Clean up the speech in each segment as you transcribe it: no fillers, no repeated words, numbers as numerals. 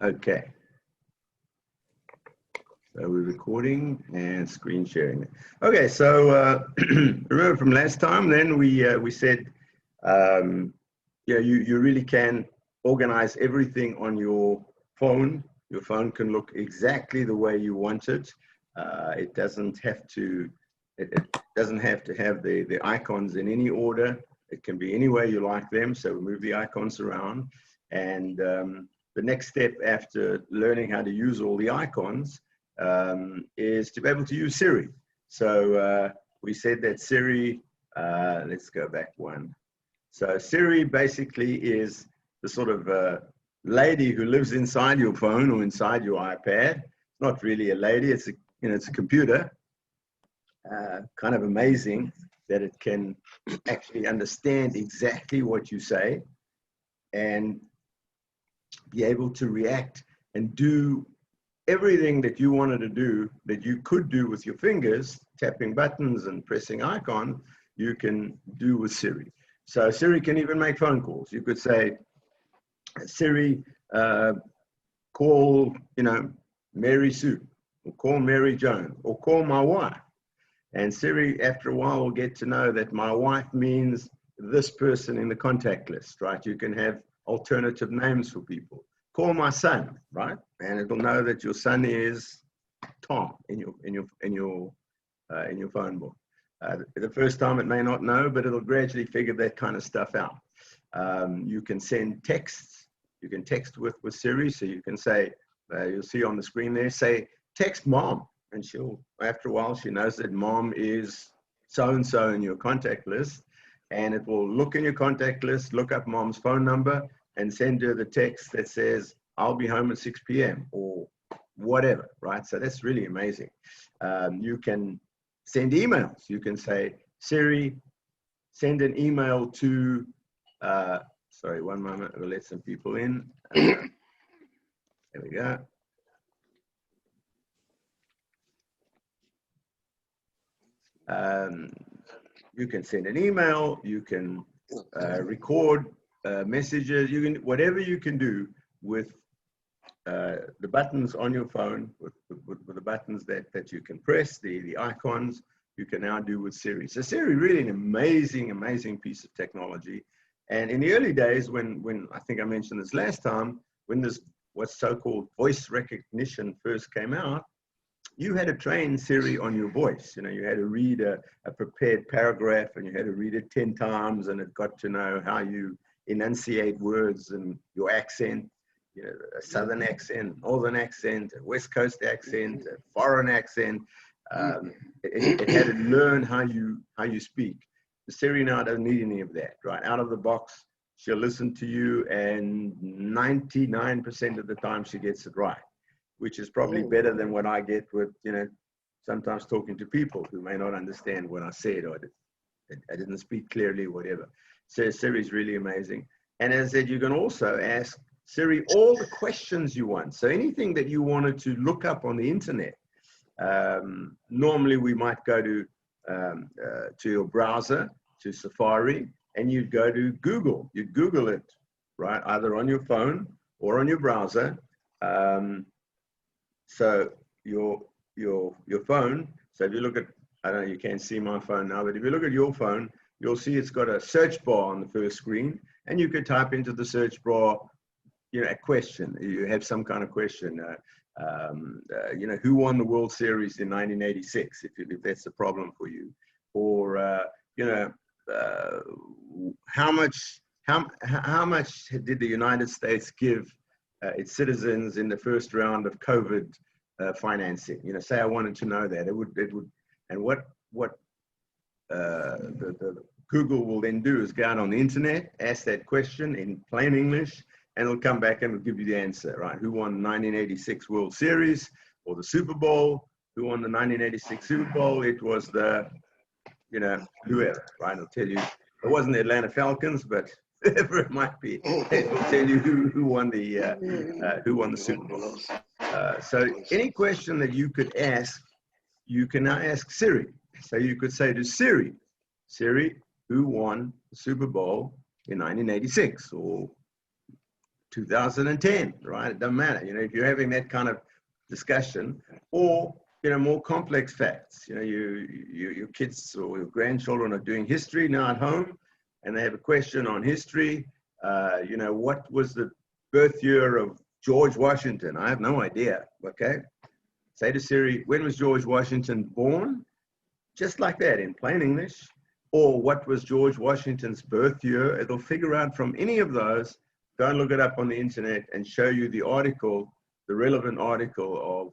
Okay. So we're recording and screen sharing. Okay, so remember from last time, then we said, yeah, you really can organize everything on your phone. Your phone can look exactly the way you want it. It doesn't have to. It doesn't have to have the icons in any order. It can be any way you like them. So we move the icons around, and the next step after learning how to use all the icons is to be able to use Siri. So we said that Siri, let's go back one. So Siri basically is the sort of lady who lives inside your phone or inside your iPad. It's not really a lady, it's it's a computer. Kind of amazing that it can actually understand exactly what you say and be able to react and do everything that you wanted to do that you could do with your fingers, tapping buttons and pressing icons, you can do with Siri. So Siri can even make phone calls. You could say, Siri, call, Mary Sue, or call Mary Jones, or call my wife. And Siri, after a while, will get to know that my wife means this person in the contact list, right? You can have alternative names for people. Call my son, right? And it'll know that your son is Tom in your phone book. The first time it may not know, but it'll gradually figure that kind of stuff out. You can send texts. You can text with Siri, so you can say, you'll see on the screen there, say, text mom. And she'll, after a while, she knows that mom is so-and-so in your contact list. And it will look in your contact list, look up mom's phone number, and send her the text that says, I'll be home at 6 p.m. or whatever, right? So that's really amazing. You can send emails. You can say, Siri, send an email to, sorry, one moment, we'll let some people in. There we go. You can send an email, you can record messages, you can, whatever you can do with the buttons on your phone, with the buttons that you can press, the icons, you can now do with Siri. So Siri, really an amazing, amazing piece of technology. And in the early days, when I think I mentioned this last time, when this what's so-called voice recognition first came out, you had to train Siri on your voice. You had to read a prepared paragraph and you had to read it 10 times and it got to know how you enunciate words and your accent, a southern accent, northern accent, a west coast accent, a foreign accent. It had to learn how you speak. The Siri now doesn't need any of that, right? Out of the box, she'll listen to you and 99% of the time she gets it right, which is probably better than what I get with, sometimes talking to people who may not understand what I said or I didn't speak clearly, whatever. So Siri is really amazing. And as I said, you can also ask Siri all the questions you want. So anything that you wanted to look up on the internet, normally we might go to your browser, to Safari, and you'd go to Google. You'd Google it, right? Either on your phone or on your browser. So your phone, so if you look at, I don't know, you can't see my phone now, but if you look at your phone, you'll see it's got a search bar on the first screen, and you could type into the search bar, a question. You have some kind of question, who won the World Series in 1986, if that's a problem for you, or how much did the United States give its citizens in the first round of COVID financing? Say I wanted to know that, it would, and what the Google will then do is go out on the internet, ask that question in plain English, and it'll come back and it'll give you the answer, right? Who won the 1986 World Series or the Super Bowl? Who won the 1986 Super Bowl? It was the, whoever, right? It'll tell you, it wasn't the Atlanta Falcons, but whoever it might be, it will tell you who won the Super Bowl. So any question that you could ask, you can now ask Siri. So you could say to Siri, Siri, who won the Super Bowl in 1986? Or 2010, right? It doesn't matter. You know, if you're having that kind of discussion, or, you know, more complex facts, you know, your kids or your grandchildren are doing history now at home, and they have a question on history. You know, what was the birth year of George Washington? I have no idea. Okay. Say to Siri, when was George Washington born? Just like that, in plain English. Or what was George Washington's birth year? It'll figure out from any of those. Go and look it up on the internet and show you the article, the relevant article of,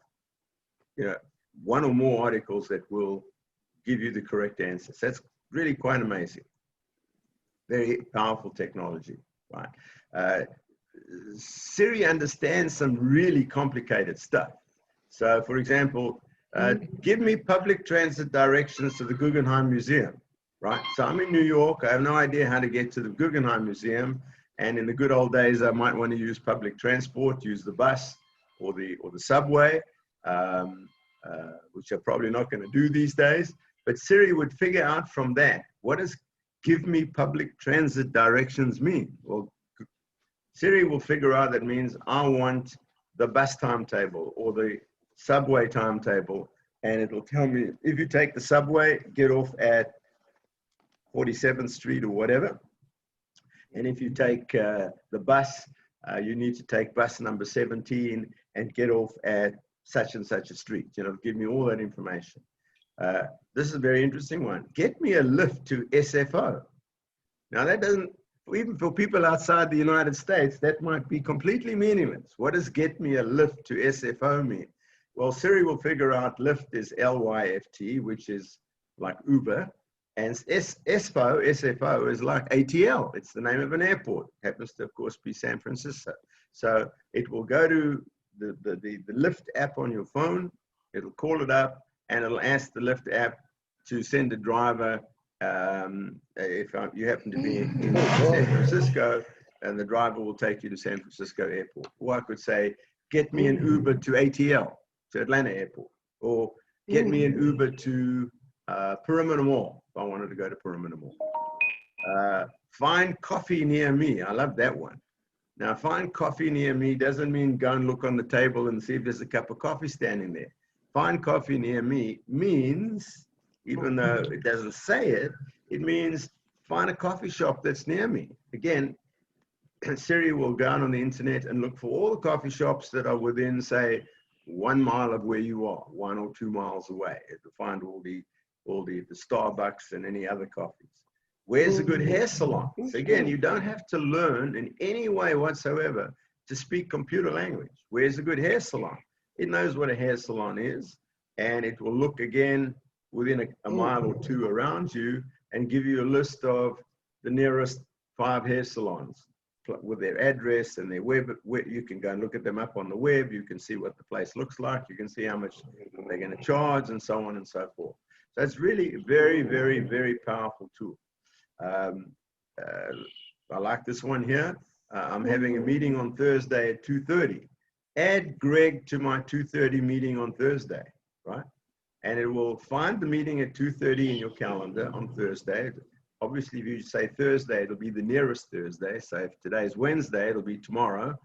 you know, one or more articles that will give you the correct answers. That's really quite amazing. Very powerful technology, right? Siri understands some really complicated stuff. So, for example, give me public transit directions to the Guggenheim Museum, right? So I'm in New York. I have no idea how to get to the Guggenheim Museum. And in the good old days, I might want to use public transport, use the bus or the subway, which I'm probably not going to do these days. But Siri would figure out from that, what does give me public transit directions mean? Well, Siri will figure out that means I want the bus timetable or the subway timetable, and it'll tell me, if you take the subway, get off at 47th Street or whatever. And if you take the bus, you need to take bus number 17 and get off at such and such a street. You know, give me all that information. This is a very interesting one. Get me a lift to SFO. Now that doesn't, even for people outside the United States, that might be completely meaningless. What does get me a lift to SFO mean? Well, Siri will figure out lift is LYFT, which is like Uber. And SFO is like ATL. It's the name of an airport. Happens to, of course, be San Francisco. So it will go to the Lyft app on your phone. It'll call it up, and it'll ask the Lyft app to send a driver. If you happen to be in San Francisco, and the driver will take you to San Francisco Airport. Or I could say, get me an Uber to ATL, to Atlanta Airport. Or get me an Uber to Perimeter Mall, if I wanted to go to Perimeter Mall. Find coffee near me. I love that one. Now, find coffee near me doesn't mean go and look on the table and see if there's a cup of coffee standing there. Find coffee near me means, even though it doesn't say it, it means find a coffee shop that's near me. Again, Siri will go on the internet and look for all the coffee shops that are within, say, 1 mile of where you are, 1 or 2 miles away. It'll find all the Starbucks and any other coffees. Where's a good hair salon? So again, you don't have to learn in any way whatsoever to speak computer language. Where's a good hair salon? It knows what a hair salon is, and it will look again within a mile or 2 around you and give you a list of the nearest 5 hair salons with their address and their web. You can go and look at them up on the web. You can see what the place looks like. You can see how much they're going to charge and so on and so forth. So it's really a very, very, very powerful tool. I like this one here. I'm having a meeting on Thursday at 2:30. Add Greg to my 2:30 meeting on Thursday, right? And it will find the meeting at 2:30 in your calendar on Thursday. Obviously, if you say Thursday, it'll be the nearest Thursday. So if today's Wednesday, it'll be tomorrow.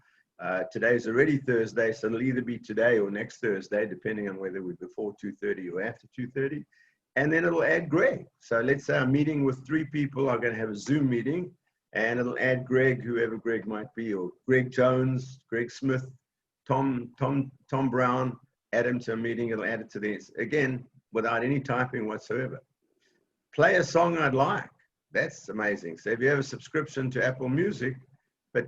Today's already Thursday, so it'll either be today or next Thursday, depending on whether we're before 2:30 or after 2:30. And then it'll add Greg. So let's say I'm meeting with 3 people. I'm going to have a Zoom meeting, and it'll add Greg, whoever Greg might be, or Greg Jones, Greg Smith, Tom Brown. Add him to a meeting. It'll add it to this again without any typing whatsoever. Play a song I'd like. That's amazing. So if you have a subscription to Apple Music, but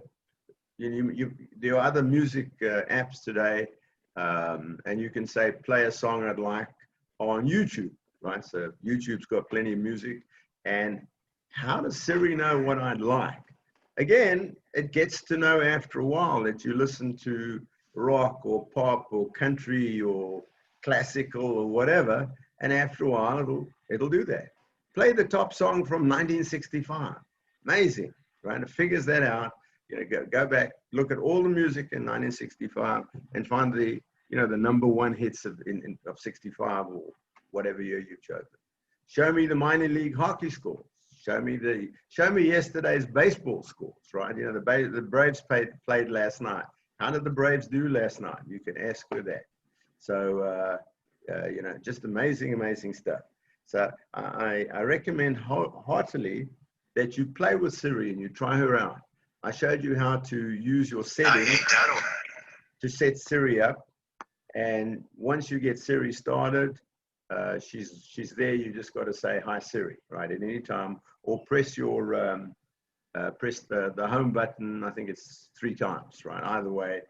there are other music apps today, and you can say play a song I'd like on YouTube. Right, so YouTube's got plenty of music. And how does Siri know what I'd like? Again, it gets to know after a while that you listen to rock or pop or country or classical or whatever, and after a while it'll do that. Play the top song from 1965. Amazing, right? It figures that out. You know, go back, look at all the music in 1965, and find the number 1 hits of 65 or whatever year you've chosen. Show me the minor league hockey scores. Show me yesterday's baseball scores, right? You know, the Braves played last night. How did the Braves do last night? You can ask her that. So, you know, just amazing stuff. So I recommend heartily that you play with Siri and you try her out. I showed you how to use your settings to set Siri up. And once you get Siri started, she's there. You just got to say, hi, Siri, right, at any time, or press your, press the home button. I think it's 3 times, right? Either way,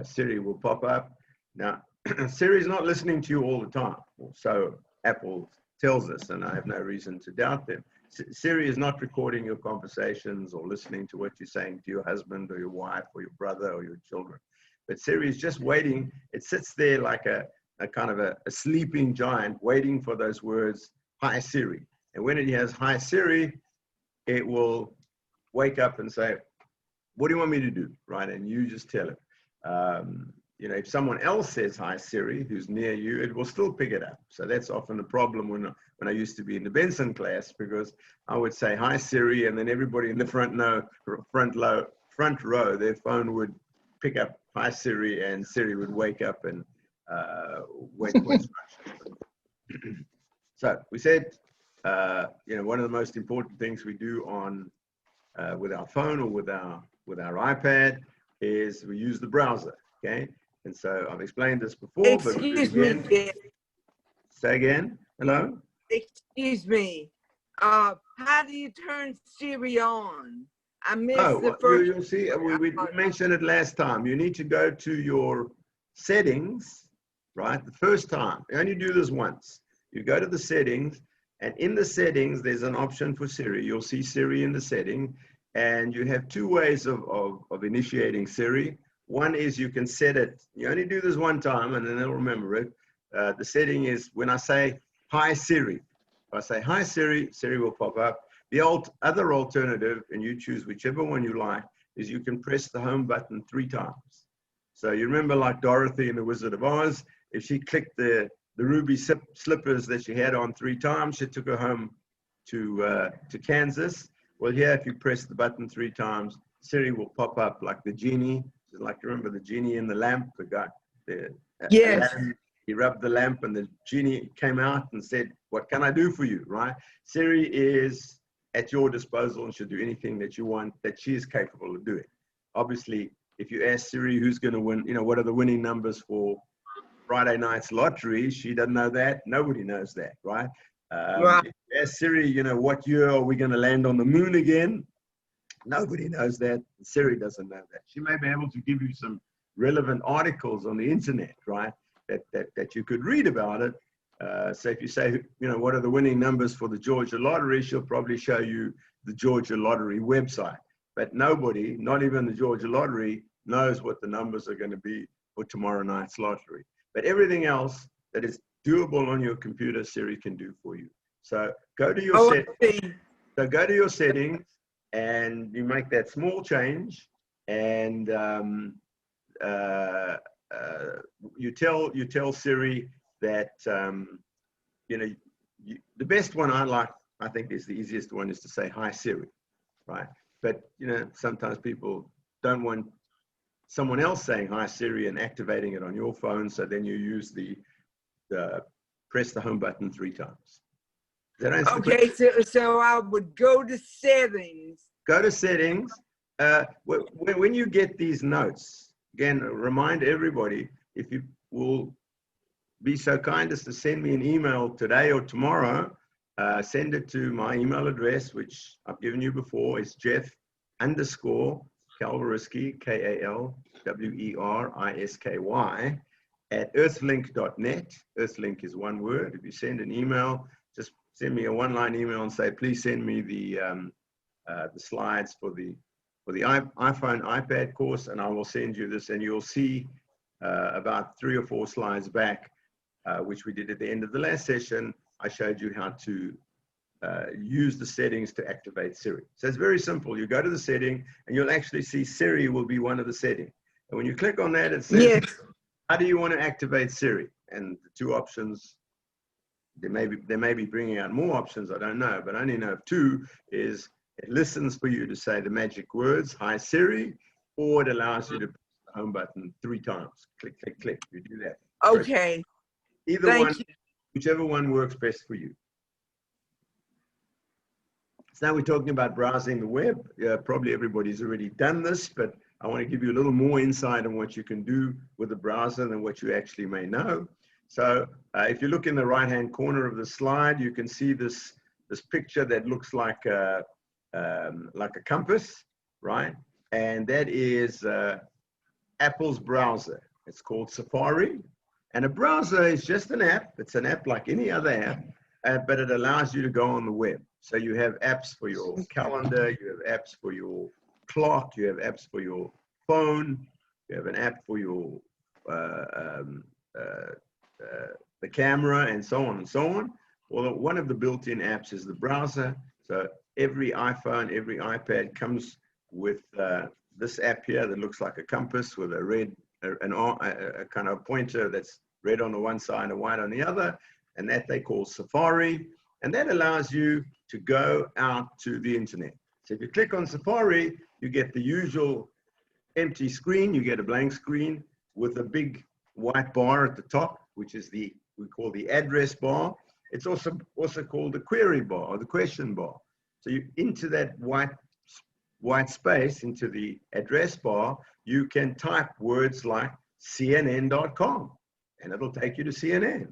Siri will pop up. Now, Siri is not listening to you all the time. So Apple tells us, and I have no reason to doubt them. Siri is not recording your conversations or listening to what you're saying to your husband or your wife or your brother or your children. But Siri is just waiting. It sits there like a kind of a sleeping giant waiting for those words, hi Siri. And when it has hi Siri, it will wake up and say, what do you want me to do, right? And you just tell it. You know, if someone else says hi Siri, who's near you, it will still pick it up. So that's often the problem when I used to be in the Benson class, because I would say hi Siri, and then everybody in the front row, their phone would pick up hi Siri, and Siri would wake up and wait for instructions. So we said, you know, one of the most important things we do on with our phone or with our iPad is we use the browser. Okay, and so I've explained this before. Excuse me, Jeff. Say again. Hello. Excuse me. How do you turn Siri on? I missed the first. You'll see. We mentioned it last time. You need to go to your settings, right? The first time. You only do this once. You go to the settings, and in the settings, there's an option for Siri. You'll see Siri in the setting, and you have 2 ways of initiating Siri. One is you can set it. You only do this one time, and then it'll remember it. The setting is when I say, hi Siri. If I say, hi Siri, Siri will pop up. The other alternative, and you choose whichever one you like, is you can press the home button 3 times. So you remember, like Dorothy in The Wizard of Oz, if she clicked the ruby slippers that she had on 3 times, she took her home to Kansas. Well, here, if you press the button 3 times, Siri will pop up like the genie. Like, remember the genie in the lamp? The guy, yes. Aladdin, he rubbed the lamp and the genie came out and said, what can I do for you, right? Siri is at your disposal and should do anything that you want, that she is capable of doing. Obviously, if you ask Siri who's going to win, you know, what are the winning numbers for Friday night's lottery, she doesn't know that. Nobody knows that, right? Right. If you ask Siri, you know, what year are we going to land on the moon again? Nobody knows that. Siri doesn't know that. She may be able to give you some relevant articles on the internet, right? That you could read about it. So if you say, you know, what are the winning numbers for the Georgia lottery, she'll probably show you the Georgia lottery website. But nobody, not even the Georgia lottery, knows what the numbers are going to be for tomorrow night's lottery. But everything else that is doable on your computer, Siri can do for you. So go to your settings. So go to your settings, and you make that small change, and you tell Siri that you know, the best one I think is the easiest one, is to say hi Siri, right? But you know, sometimes people don't want someone else saying hi Siri and activating it on your phone, so then you use the press the home button 3 times. Does that answer the question? So I would go to settings. Go to settings. When you get these notes, again, remind everybody, if you will be so kind as to send me an email today or tomorrow, send it to my email address, which I've given you before. It's Jeff_Kalwerisky, KALWERISKY, @earthlink.net. Earthlink is one word. If you send an email, just send me a 1-line email and say, please send me the slides for the iPhone, iPad course, and I will send you this, and you'll see about 3 or 4 slides back, which we did at the end of the last session. I showed you how to use the settings to activate Siri. So it's very simple. You go to the setting, and you'll actually see Siri will be one of the settings. And when you click on that, it says, yes, how do you want to activate Siri? And the 2 options they may be bringing out more options. I don't know, but I only know of two. Is it listens for you to say the magic words, "Hi Siri," or it allows you to press the home button 3 times. Click, click, click. You do that. Okay. Either Thank one, you. whichever one works best for you. So now we're talking about browsing the web. Probably everybody's already done this, but I want to give you a little more insight on what you can do with the browser than what you actually may know. So if you look in the right-hand corner of the slide, you can see this picture that looks like a compass, right? And that is Apple's browser. It's called Safari. And a browser is just an app. It's an app like any other app, but it allows you to go on the web. So you have apps for your calendar, you have apps for your clock, you have apps for your phone, you have an app for your the camera, and so on and so on. Well, one of the built-in apps is the browser. So every iPhone, every iPad comes with this app here that looks like a compass with a red, a kind of pointer that's red on the one side and white on the other, and that they call Safari. And that allows you to go out to the internet. So if you click on Safari, you get the usual empty screen. You get a blank screen with a big white bar at the top, which is we call the address bar. It's also called the query bar or the question bar. So you into that white space, into the address bar, you can type words like CNN.com, and it'll take you to CNN.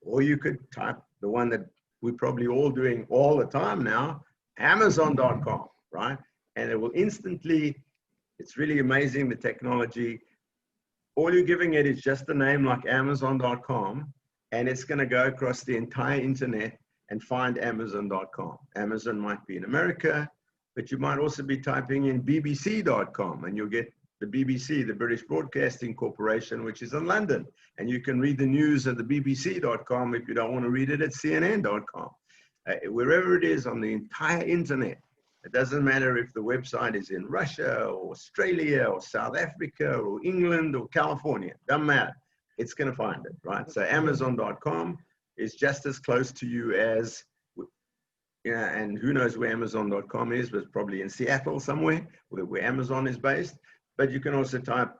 Or you could type the one that we're probably all doing all the time now, Amazon.com, right? And it will instantly, it's really amazing, the technology. All you're giving it is just a name like Amazon.com, and it's going to go across the entire internet and find Amazon.com. Amazon might be in America, but you might also be typing in BBC.com, and you'll get the BBC, the British Broadcasting Corporation, which is in London. And you can read the news at the BBC.com if you don't want to read it at CNN.com. Wherever it is on the entire internet, it doesn't matter if the website is in Russia or Australia or South Africa or England or California, doesn't matter. It's going to find it, right? So Amazon.com is just as close to you as, and who knows where Amazon.com is, but it's probably in Seattle somewhere where Amazon is based. But you can also type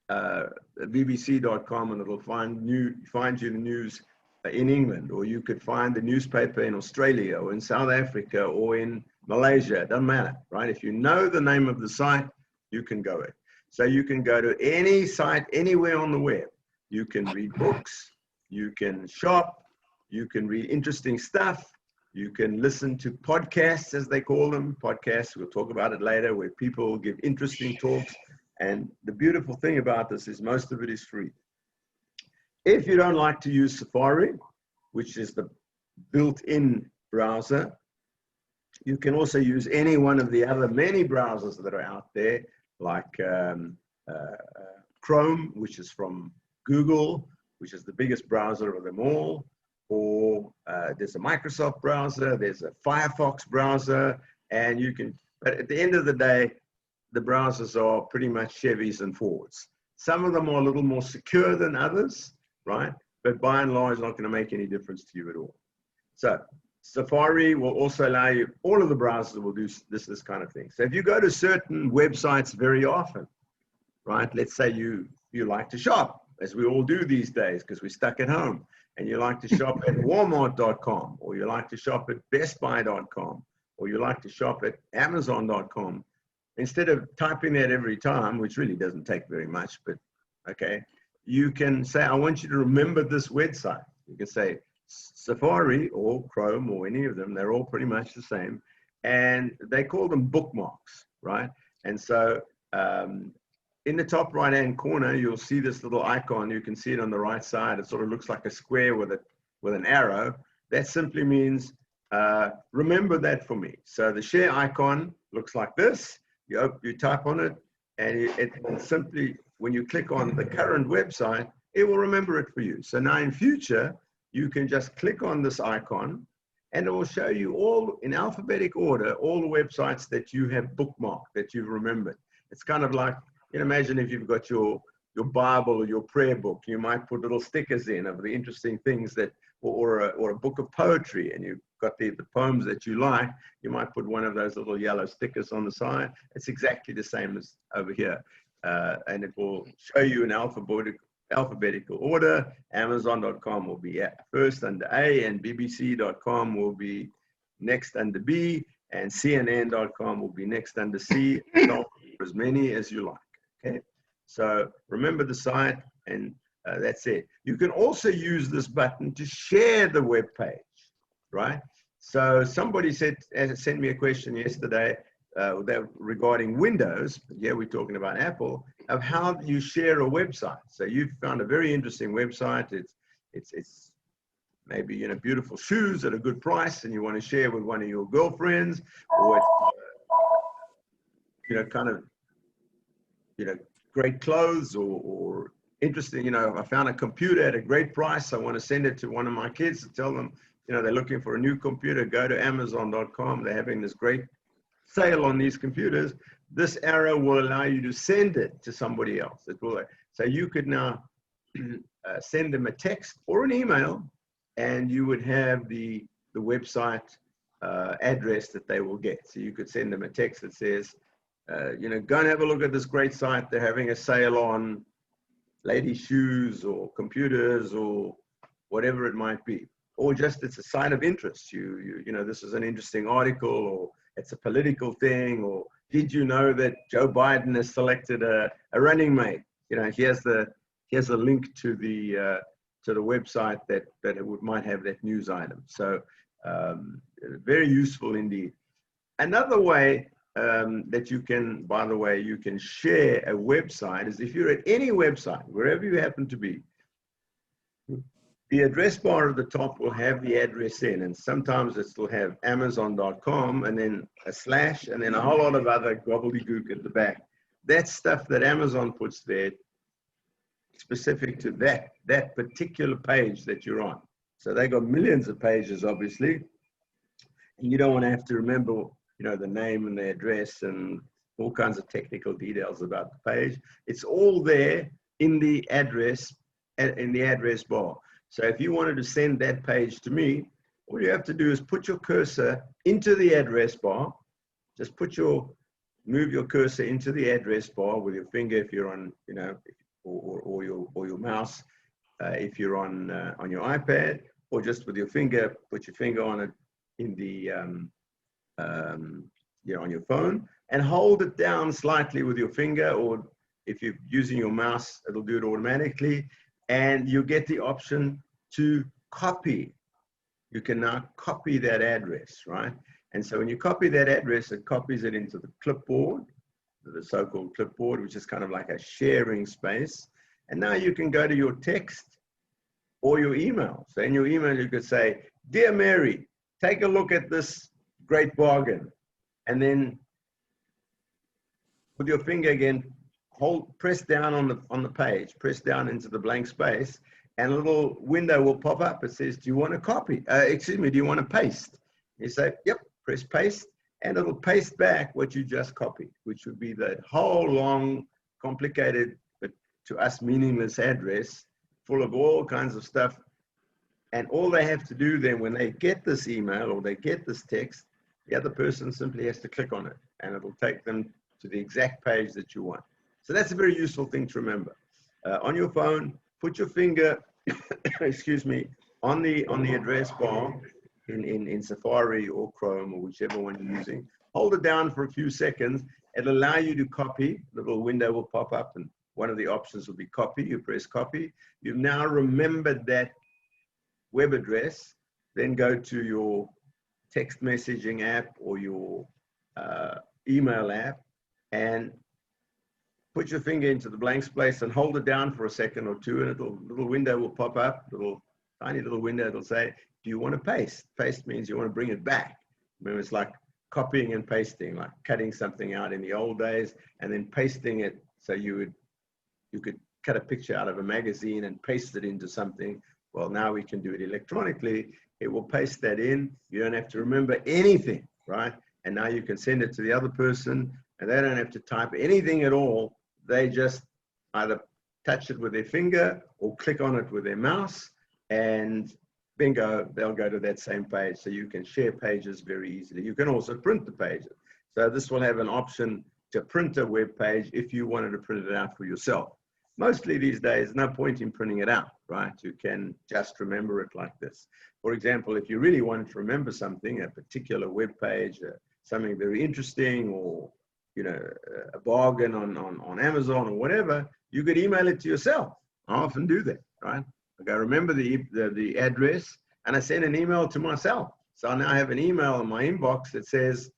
BBC.com and it'll find you the news in England, or you could find the newspaper in Australia or in South Africa or in Malaysia. It doesn't matter, right? If you know the name of the site, you can go it. So you can go to any site anywhere on the web. You can read books, you can shop, you can read interesting stuff. You can listen to podcasts, as they call them. Podcasts, we'll talk about it later, where people give interesting talks. And the beautiful thing about this is most of it is free. If you don't like to use Safari, which is the built-in browser, you can also use any one of the other many browsers that are out there, like Chrome, which is from Google, which is the biggest browser of them all. Or there's a Microsoft browser, there's a Firefox browser, and you can, but at the end of the day, the browsers are pretty much Chevys and Fords. Some of them are a little more secure than others, right? But by and large, not going to make any difference to you at all. So Safari will also allow you, all of the browsers will do this kind of thing. So if you go to certain websites very often, right? Let's say you like to shop, as we all do these days because we're stuck at home. And you like to shop at Walmart.com, or you like to shop at BestBuy.com, or you like to shop at Amazon.com. Instead of typing that every time, which really doesn't take very much, but okay, you can say, I want you to remember this website. You can say Safari or Chrome or any of them, they're all pretty much the same. And they call them bookmarks, right? And so in the top right-hand corner, you'll see this little icon. You can see it on the right side. It sort of looks like a square with an arrow. That simply means, remember that for me. So the share icon looks like this. You type on it, and it simply, when you click on the current website, it will remember it for you. So now in future, you can just click on this icon, and it will show you all, in alphabetic order, all the websites that you have bookmarked, that you've remembered. It's kind of like, you can imagine if you've got your your Bible or your prayer book. You might put little stickers in of the interesting things that, or a book of poetry, and you've got the poems that you like. You might put one of those little yellow stickers on the side. It's exactly the same as over here. And it will show you in alphabetical order. Amazon.com will be first under A, and BBC.com will be next under B, and CNN.com will be next under C, so as many as you like. Okay, so remember the site, and that's it. You can also use this button to share the web page, right? So somebody sent me a question yesterday regarding Windows. Yeah, we're talking about Apple, of how you share a website. So you found a very interesting website. It's maybe, you know, beautiful shoes at a good price, and you want to share with one of your girlfriends, or it's, you know, kind of, you know, great clothes, or interesting, you know, I found a computer at a great price. I want to send it to one of my kids to tell them, you know, they're looking for a new computer. Go to Amazon.com. They're having this great sale on these computers. This arrow will allow you to send it to somebody else. It will, so you could now send them a text or an email, and you would have the website address that they will get. So you could send them a text that says, you know, go and have a look at this great site. They're having a sale on ladies' shoes or computers or whatever it might be. Or just it's a sign of interest. You know, this is an interesting article, or it's a political thing, or did you know that Joe Biden has selected a running mate? You know, here's a link to the website that might have that news item. So very useful indeed. Another way that you can, by the way, you can share a website is if you're at any website, wherever you happen to be, the address bar at the top will have the address in, and sometimes it will have Amazon.com and then a slash and then a whole lot of other gobbledygook at the back. That's stuff that Amazon puts there specific to that particular page that you're on. So they got millions of pages, obviously, and you don't want to have to remember, you know, the name and the address and all kinds of technical details about the page. It's all there in the address bar. So if you wanted to send that page to me, all you have to do is put your cursor into the address bar. Just move your cursor into the address bar with your finger if you're on, you know, or your mouse if you're on your iPad, or just with your finger, put your finger on it in the you know, on your phone, and hold it down slightly with your finger, or if you're using your mouse, it'll do it automatically, and you get the option to copy. You can now copy that address, right? And so when you copy that address, it copies it into the clipboard, the so-called clipboard, which is kind of like a sharing space. And now you can go to your text or your email. So in your email, you could say, "Dear Mary, take a look at this great bargain." And then with your finger again, press down on the page, press down into the blank space, and a little window will pop up. It says, "Do you want to copy? Do you want to paste?" You say, "Yep," press paste, and it'll paste back what you just copied, which would be that whole long, complicated, but to us meaningless address full of all kinds of stuff. And all they have to do then when they get this email or they get this text, the other person simply has to click on it, and it'll take them to the exact page that you want. So that's a very useful thing to remember. On your phone, put your finger, excuse me, on the address bar in Safari or Chrome or whichever one you're using. Hold it down for a few seconds. It'll allow you to copy. The little window will pop up, and one of the options will be copy. You press copy. You've now remembered that web address. Then go to your text messaging app or your email app, and put your finger into the blank space and hold it down for a second or two, and a little window will pop up, tiny little window. It'll say, "Do you want to paste?" Paste means you want to bring it back. Remember, it's like copying and pasting, like cutting something out in the old days and then pasting it. So you could cut a picture out of a magazine and paste it into something. Well, now we can do it electronically. It will paste that in. You don't have to remember anything, right? And now you can send it to the other person, and they don't have to type anything at all. They just either touch it with their finger or click on it with their mouse, and bingo, they'll go to that same page. So you can share pages very easily. You can also print the pages. So this will have an option to print a web page if you wanted to print it out for yourself. Mostly these days, no point in printing it out, right? You can just remember it like this. For example, if you really wanted to remember something, a particular web page, something very interesting, or a bargain on Amazon or whatever, you could email it to yourself. I often do that, right? I go, remember the address, and I send an email to myself. So now I have an email in my inbox that says,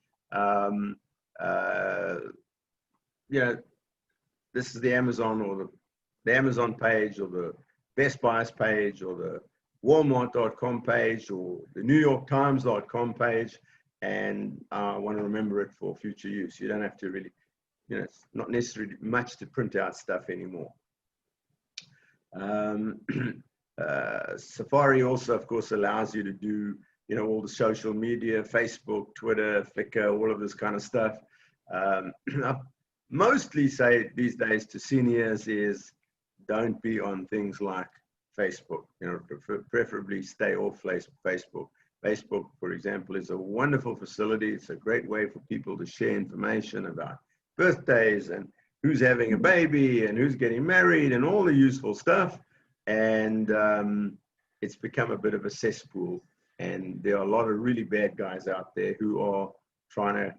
this is the Amazon, or the Amazon page, or the Best Buy's page, or the Walmart.com page, or the NewYorkTimes.com page, and I want to remember it for future use. You don't have to really, it's not necessarily much to print out stuff anymore. Safari also, of course, allows you to do, all the social media, Facebook, Twitter, Flickr, all of this kind of stuff. I mostly say these days to seniors is don't be on things like Facebook. Preferably stay off Facebook. Facebook, for example, is a wonderful facility. It's a great way for people to share information about birthdays and who's having a baby and who's getting married and all the useful stuff. And it's become a bit of a cesspool. And there are a lot of really bad guys out there who are trying to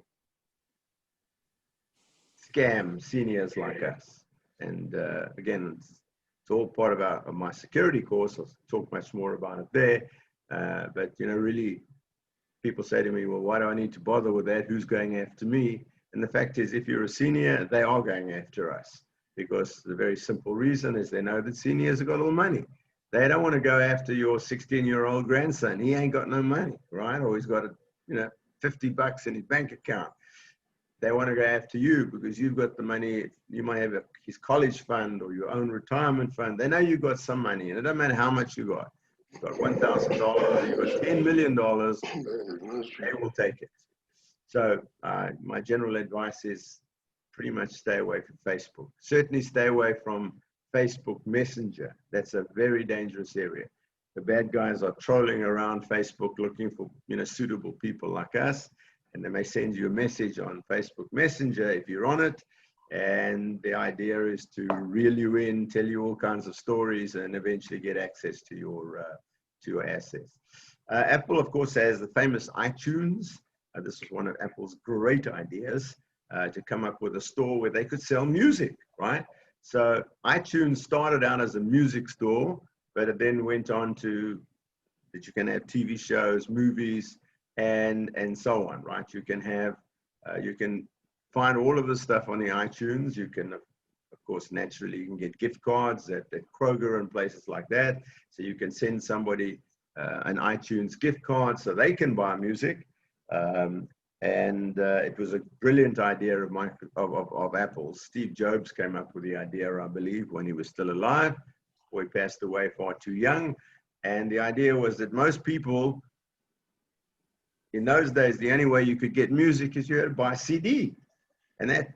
scam seniors like us. And again, it's all part of my security course. I'll talk much more about it there. But really, people say to me, well, why do I need to bother with that? Who's going after me? And the fact is, if you're a senior, they are going after us, because the very simple reason is they know that seniors have got all money. They don't want to go after your 16-year-old grandson. He ain't got no money, right? Or he's got $50 in his bank account. They want to go after you because you've got the money. You might have his college fund or your own retirement fund. They know you've got some money, and it doesn't matter how much you got. You've got $1,000, you've got $10 million, they will take it. So my general advice is pretty much stay away from Facebook. Certainly stay away from Facebook Messenger. That's a very dangerous area. The bad guys are trolling around Facebook looking for suitable people like us, and they may send you a message on Facebook Messenger if you're on it. And the idea is to reel you in, tell you all kinds of stories, and eventually get access to your assets. Apple, of course, has the famous iTunes. This was one of Apple's great ideas, to come up with a store where they could sell music, right? So iTunes started out as a music store, but it then went on to that you can have TV shows, movies, and so on, right? You can have, you can find all of this stuff on the iTunes. You can, of course, naturally, you can get gift cards at Kroger and places like that. So you can send somebody an iTunes gift card so they can buy music. It was a brilliant idea of Apple's. Steve Jobs came up with the idea, I believe, when he was still alive, or he passed away far too young. And the idea was that most people, in those days, the only way you could get music is you had to buy a CD. And that,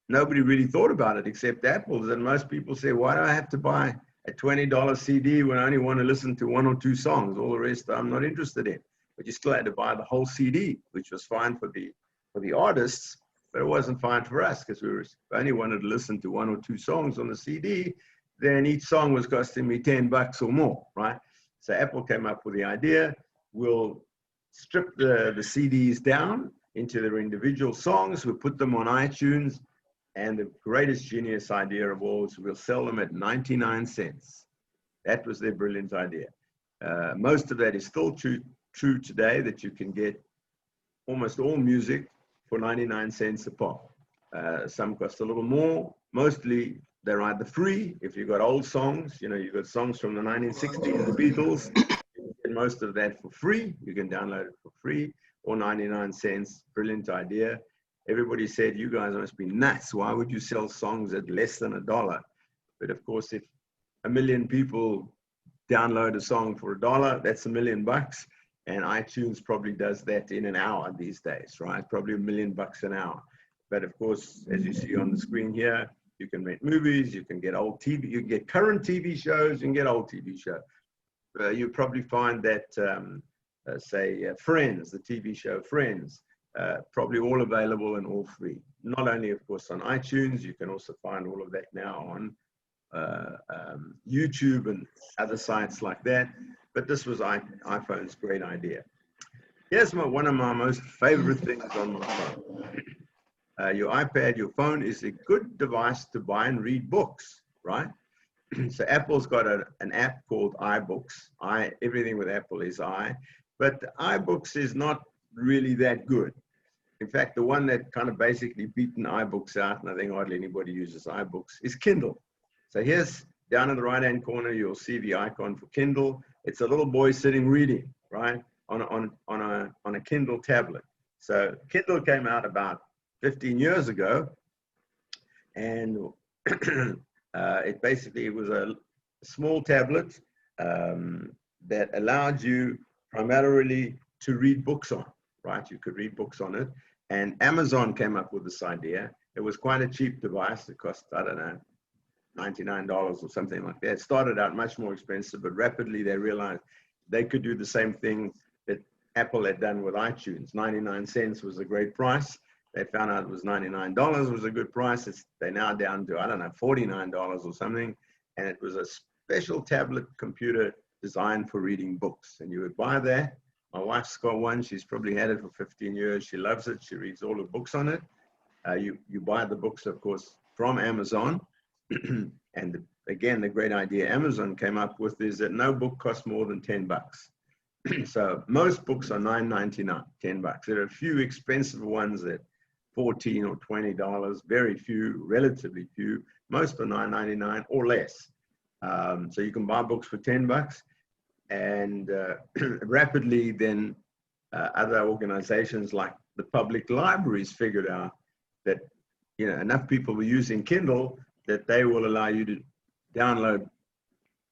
nobody really thought about it except Apple. And most people say, why do I have to buy a $20 CD when I only want to listen to one or two songs? All the rest I'm not interested in. But you still had to buy the whole CD, which was fine for the artists, but it wasn't fine for us because we only wanted to listen to one or two songs on the CD. Then each song was costing me $10 or more, right? So Apple came up with the idea, we'll strip the CDs down into their individual songs, we'll put them on iTunes, and the greatest genius idea of all is we'll sell them at 99 cents. That was their brilliant idea. Most of that is still true today, that you can get almost all music for 99 cents a pop. Some cost a little more. Mostly they're either free. If you've got old songs, you've got songs from the 1960s, the Beatles, you can get most of that for free. You can download it for free, or 99 cents. Brilliant idea. Everybody said, you guys must be nuts. Why would you sell songs at less than $1? But of course, if 1 million people download a song for $1, that's $1 million. And iTunes probably does that in an hour these days, right? Probably $1 million an hour. But of course, as you see on the screen here, You can rent movies, you can get old TV, you can get current TV shows, you can get old TV shows. You probably find that, say, Friends, the TV show Friends, probably all available and all free. Not only, of course, on iTunes, you can also find all of that now on YouTube and other sites like that. But this was iPhone's great idea. Here's one of my most favorite things on my phone. Your iPad, your phone is a good device to buy and read books, right? So Apple's got an app called iBooks. Everything with Apple is but iBooks is not really that good. In fact, the one that kind of basically beaten iBooks out, and I think hardly anybody uses iBooks, is Kindle. So here's down in the right-hand corner, you'll see the icon for Kindle. It's a little boy sitting reading, right, on a Kindle tablet. So Kindle came out about 15 years ago, and it was a small tablet that allowed you primarily to read books on, right? You could read books on it, and Amazon came up with this idea. It was quite a cheap device. It cost, I don't know, $99 or something like that. It started out much more expensive, but rapidly they realized they could do the same thing that Apple had done with iTunes. 99 cents was a great price. They found out it was $99 was a good price. They're now down to, I don't know, $49 or something. And it was a special tablet computer designed for reading books. And you would buy that. My wife's got one. She's probably had it for 15 years. She loves it. She reads all the books on it. You buy the books, of course, from Amazon. And again, the great idea Amazon came up with is that no book costs more than 10 bucks. So most books are $9.99, 10 bucks. There are a few expensive ones that $14 or $20, very few, relatively few. Most are $9.99 or less. So you can buy books for 10 bucks. And rapidly then other organizations like the public libraries figured out that, you know, enough people were using Kindle that they will allow you to download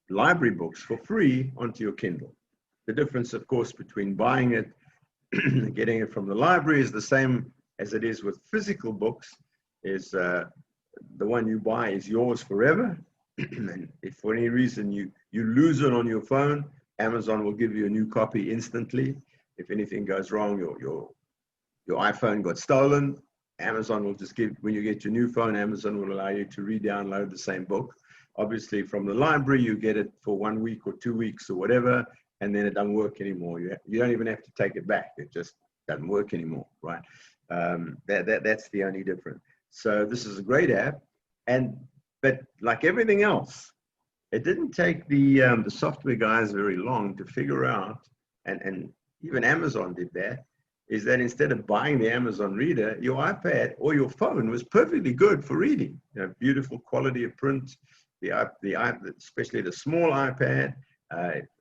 library books for free onto your Kindle. The difference, of course, between buying it and getting it from the library is the same as it is with physical books, is the one you buy is yours forever. And if for any reason you lose it on your phone, Amazon will give you a new copy instantly. If anything goes wrong, your iPhone got stolen, Amazon will just give, when you get your new phone, Amazon will allow you to re-download the same book. Obviously from the library, you get it for 1 week or 2 weeks or whatever, and then it doesn't work anymore. You don't even have to take it back. It just doesn't work anymore, right? That's the only difference. So this is a great app, but like everything else, it didn't take the software guys very long to figure out, and even Amazon did that, is that instead of buying the Amazon reader, your iPad or your phone was perfectly good for reading. You know, beautiful quality of print, especially the small iPad,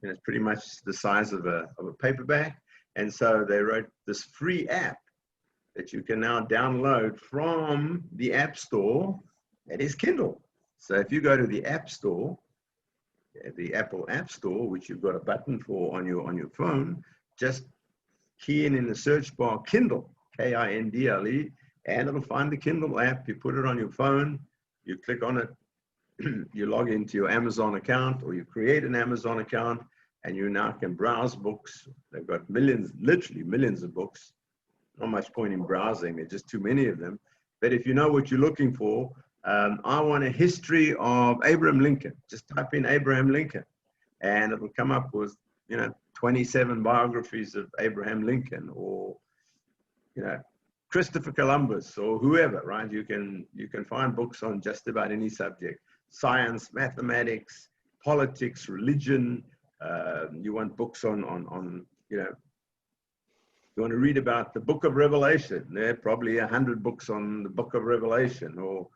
it's pretty much the size of a paperback. And so they wrote this free app that you can now download from the App Store. That is Kindle. So if you go to the App Store, the Apple App Store, which you've got a button for on your phone, just key in the search bar Kindle, Kindle, and it'll find the Kindle app. You put it on your phone, you click on it, you log into your Amazon account, or you create an Amazon account, and you now can browse books. They've got millions, literally millions of books. Not much point in browsing, there's just too many of them. But if you know what you're looking for, I want a history of Abraham Lincoln. Just type in Abraham Lincoln, and it'll come up with, 27 biographies of Abraham Lincoln, or, Christopher Columbus, or whoever, right? You can find books on just about any subject: science, mathematics, politics, religion. You want books on you want to read about the Book of Revelation. There are probably 100 books on the Book of Revelation, or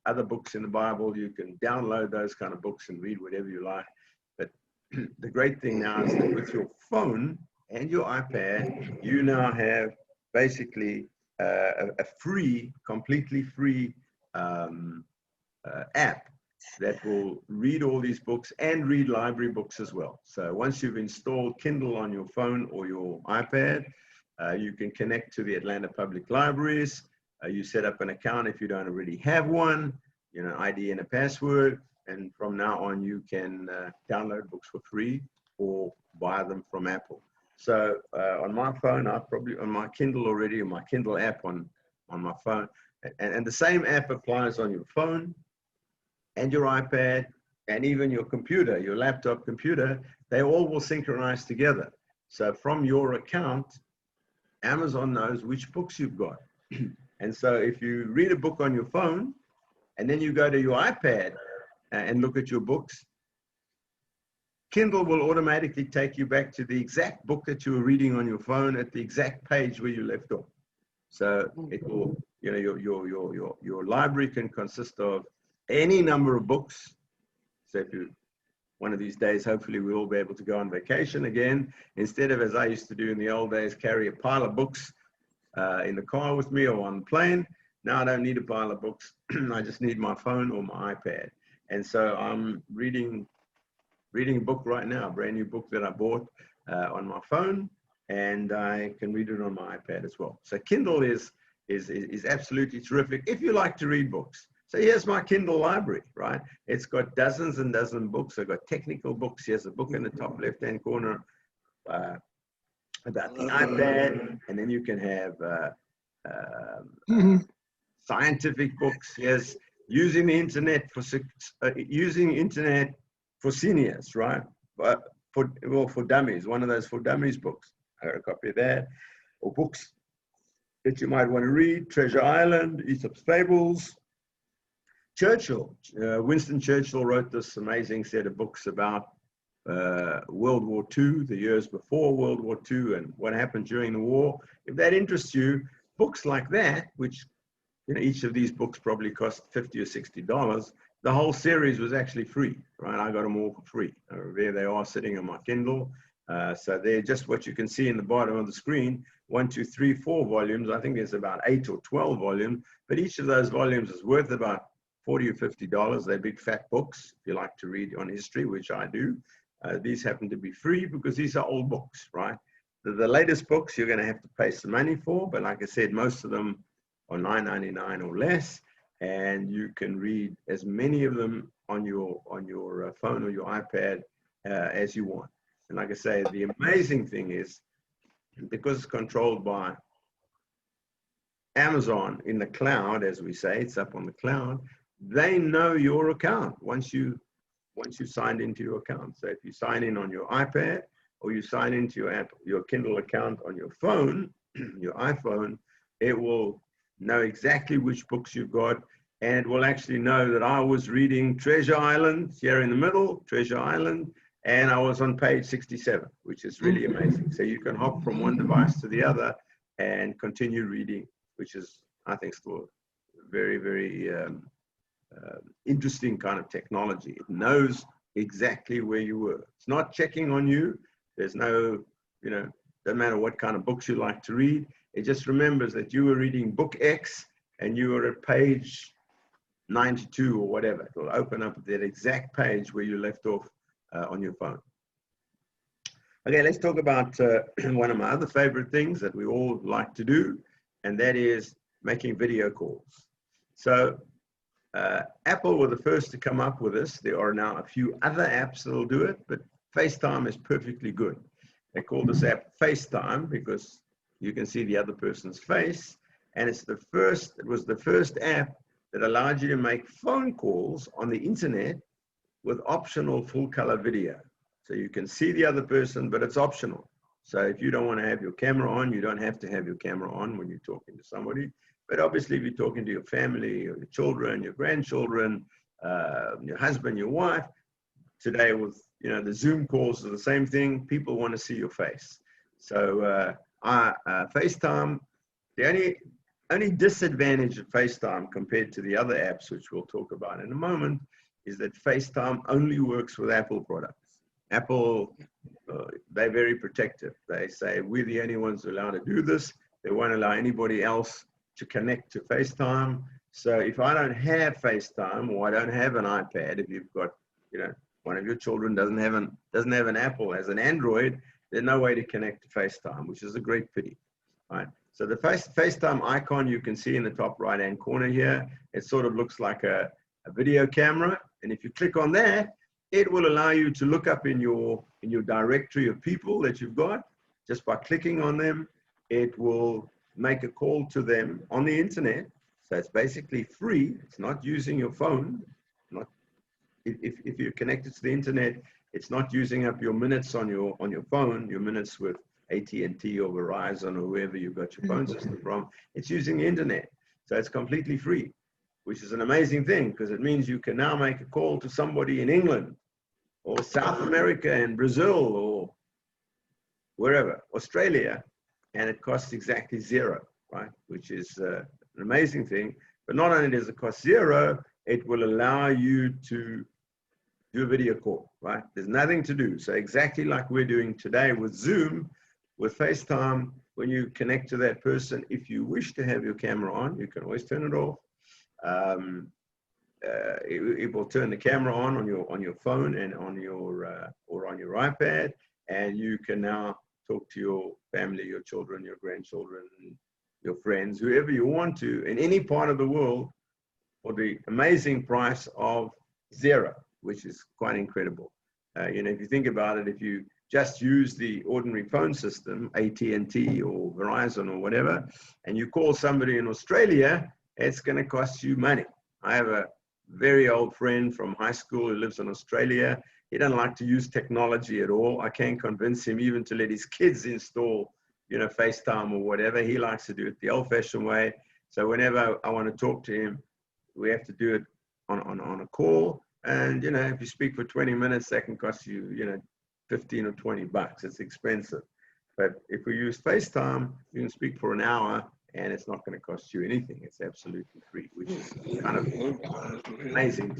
other books in the Bible. You can download those kind of books and read whatever you like. But the great thing now is that with your phone and your iPad, you now have basically a free, completely free app that will read all these books and read library books as well. So once you've installed Kindle on your phone or your iPad, you can connect to the Atlanta Public Libraries. You set up an account if you don't already have one, you know, ID and a password. And from now on, you can download books for free or buy them from Apple. So on my phone, on my Kindle already, on my Kindle app on my phone. And the same app applies on your phone and your iPad and even your computer, your laptop computer. They all will synchronize together. So from your account, Amazon knows which books you've got. And so if you read a book on your phone and then you go to your iPad and look at your books, Kindle will automatically take you back to the exact book that you were reading on your phone at the exact page where you left off. So it will, you know, your library can consist of any number of books. So if you, one of these days, hopefully we'll all be able to go on vacation again. Instead of, as I used to do in the old days, carry a pile of books in the car with me or on the plane. Now I don't need a pile of books. I just need my phone or my iPad. And so I'm reading a book right now, a brand new book that I bought on my phone, and I can read it on my iPad as well. So Kindle is absolutely terrific if you like to read books. So here's my Kindle library, right? It's got dozens and dozens of books. I've got technical books. Here's a book in the top left-hand corner about the iPad, and then you can have scientific books. Here's using the internet for seniors, right? But for dummies, one of those for dummies books. I got a copy of that. Or books that you might want to read: Treasure Island, Aesop's Fables. Churchill, Winston Churchill wrote this amazing set of books about World War II, the years before World War II, and what happened during the war. If that interests you, books like that, which, you know, each of these books probably cost $50 or $60. The whole series was actually free, right? I got them all for free. There they are sitting on my Kindle. So they're just what you can see in the bottom of the screen. 1, 2, 3, 4 volumes. I think there's about 8 or 12 volumes, but each of those volumes is worth about $40 or $50. They're big fat books. If you like to read on history, which I do, these happen to be free because these are old books, right? The latest books you're going to have to pay some money for, but like I said, most of them are $9.99 or less, and you can read as many of them on your phone or your iPad as you want. And like I say, the amazing thing is, because it's controlled by Amazon in the cloud, as we say, it's up on the cloud. They know your account once you signed into your account. So if you sign in on your iPad or you sign into your Kindle account on your phone, your iPhone, it will know exactly which books you've got, and it will actually know that I was reading Treasure Island here in the middle, Treasure Island, and I was on page 67, which is really amazing. So you can hop from one device to the other and continue reading, which is, I think, still very, very interesting kind of technology. It knows exactly where you were. It's not checking on you. There's no, you know, doesn't matter what kind of books you like to read. It just remembers that you were reading book X and you were at page 92 or whatever. It will open up that exact page where you left off on your phone. Okay, let's talk about one of my other favorite things that we all like to do, and that is making video calls. So Apple were the first to come up with this. There are now a few other apps that will do it, but FaceTime is perfectly good. They call this app FaceTime because you can see the other person's face, and it was the first app that allowed you to make phone calls on the internet with optional full color video. So you can see the other person, but it's optional. So if you don't want to have your camera on, you don't have to have your camera on when you're talking to somebody. But obviously, if you're talking to your family or your children, your grandchildren, your husband, your wife, today with, you know, the Zoom calls are the same thing. People want to see your face. So FaceTime, the only disadvantage of FaceTime compared to the other apps, which we'll talk about in a moment, is that FaceTime only works with Apple products. Apple, they're very protective. They say, we're the only ones allowed to do this. They won't allow anybody else to connect to FaceTime. So if I don't have FaceTime, or I don't have an iPad, if you've got, you know, one of your children doesn't have an Apple, has an Android, there's no way to connect to FaceTime, which is a great pity. Right? So the FaceTime icon you can see in the top right-hand corner here, it sort of looks like a video camera. And if you click on that, it will allow you to look up in your directory of people that you've got. Just by clicking on them, it will make a call to them on the internet. So it's basically free. It's not using your phone. If you're connected to the internet, it's not using up your minutes on your phone, your minutes with AT&T or Verizon or whoever you've got your phone system from. It's using the internet. So it's completely free, which is an amazing thing because it means you can now make a call to somebody in England or South America and Brazil or wherever, Australia, and it costs exactly zero, right? Which is an amazing thing. But not only does it cost zero, it will allow you to do a video call, right? There's nothing to do. So exactly like we're doing today with Zoom, with FaceTime, when you connect to that person, if you wish to have your camera on, you can always turn it off. It will turn the camera on your phone and on your or on your iPad, and you can now talk to your family, your children, your grandchildren, your friends, whoever you want to, in any part of the world, for the amazing price of zero, which is quite incredible. You know, if you think about it, if you just use the ordinary phone system, AT&T or Verizon or whatever, and you call somebody in Australia, it's going to cost you money. I have a very old friend from high school who lives in Australia. He doesn't like to use technology at all. I can't convince him even to let his kids install, you know, FaceTime or whatever. He likes to do it the old-fashioned way. So whenever I want to talk to him, we have to do it on a call. And, you know, if you speak for 20 minutes, that can cost you, you know, 15 or 20 bucks. It's expensive. But if we use FaceTime, you can speak for an hour and it's not going to cost you anything. It's absolutely free, which is kind of amazing.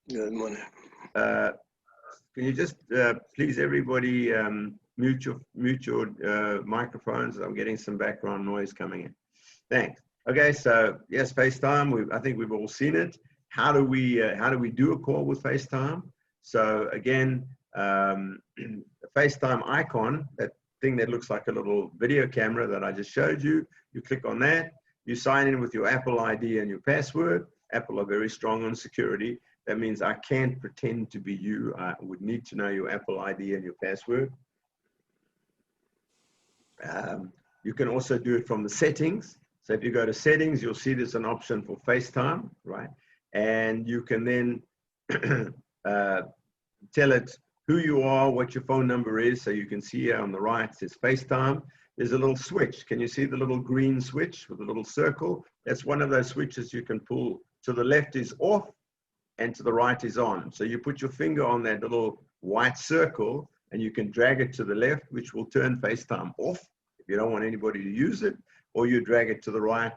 Good morning. Can you just please everybody mute your microphones? I'm getting some background noise coming in. Thanks. Okay, so yes, FaceTime. I think we've all seen it. How do we do a call with FaceTime? So again, the FaceTime icon, that thing that looks like a little video camera that I just showed you, you click on that. You sign in with your Apple ID and your password. Apple are very strong on security. That means I can't pretend to be you. I would need to know your Apple ID and your password. You can also do it from the settings. So if you go to settings, you'll see there's an option for FaceTime, right? And you can then tell it who you are, what your phone number is. So you can see here on the right, it says FaceTime. There's a little switch. Can you see the little green switch with a little circle? That's one of those switches you can pull. To the left is off and to the right is on. So you put your finger on that little white circle and you can drag it to the left, which will turn FaceTime off if you don't want anybody to use it, or you drag it to the right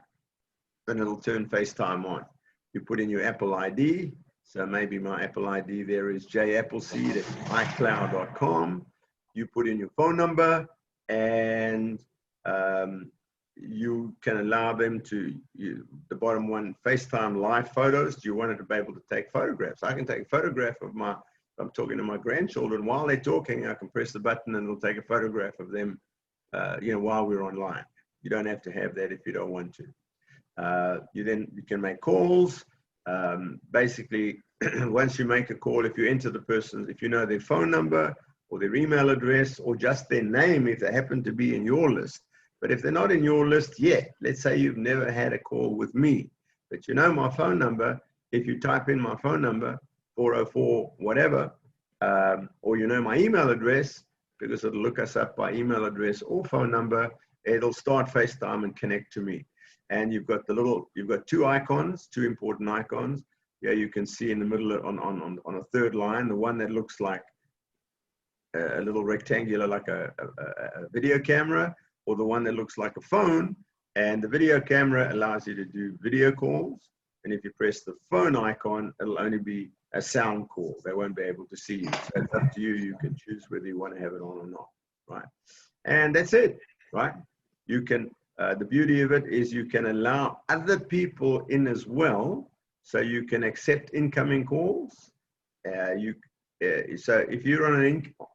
and it'll turn FaceTime on. You put in your Apple ID. So maybe my Apple ID there is jappleseed@icloud.com. You put in your phone number and you can allow them to, the bottom one, FaceTime live photos. Do you want it to be able to take photographs? I can take a photograph of I'm talking to my grandchildren. While they're talking, I can press the button and it'll take a photograph of them, you know, while we're online. You don't have to have that if you don't want to. You can make calls. Basically, once you make a call, if you enter the person, if you know their phone number or their email address or just their name, if they happen to be in your list. But if they're not in your list yet, let's say you've never had a call with me, but you know my phone number, if you type in my phone number, 404 whatever, or you know my email address, because it'll look us up by email address or phone number, it'll start FaceTime and connect to me. And you've got two icons, two important icons. Yeah, you can see in the middle on a third line, the one that looks like a little rectangular, like a video camera, or the one that looks like a phone. And the video camera allows you to do video calls. And if you press the phone icon, it'll only be a sound call. They won't be able to see you. So it's up to you. You can choose whether you want to have it on or not, right? And that's it, right? You can, the beauty of it is you can allow other people in as well. So you can accept incoming calls. So if you're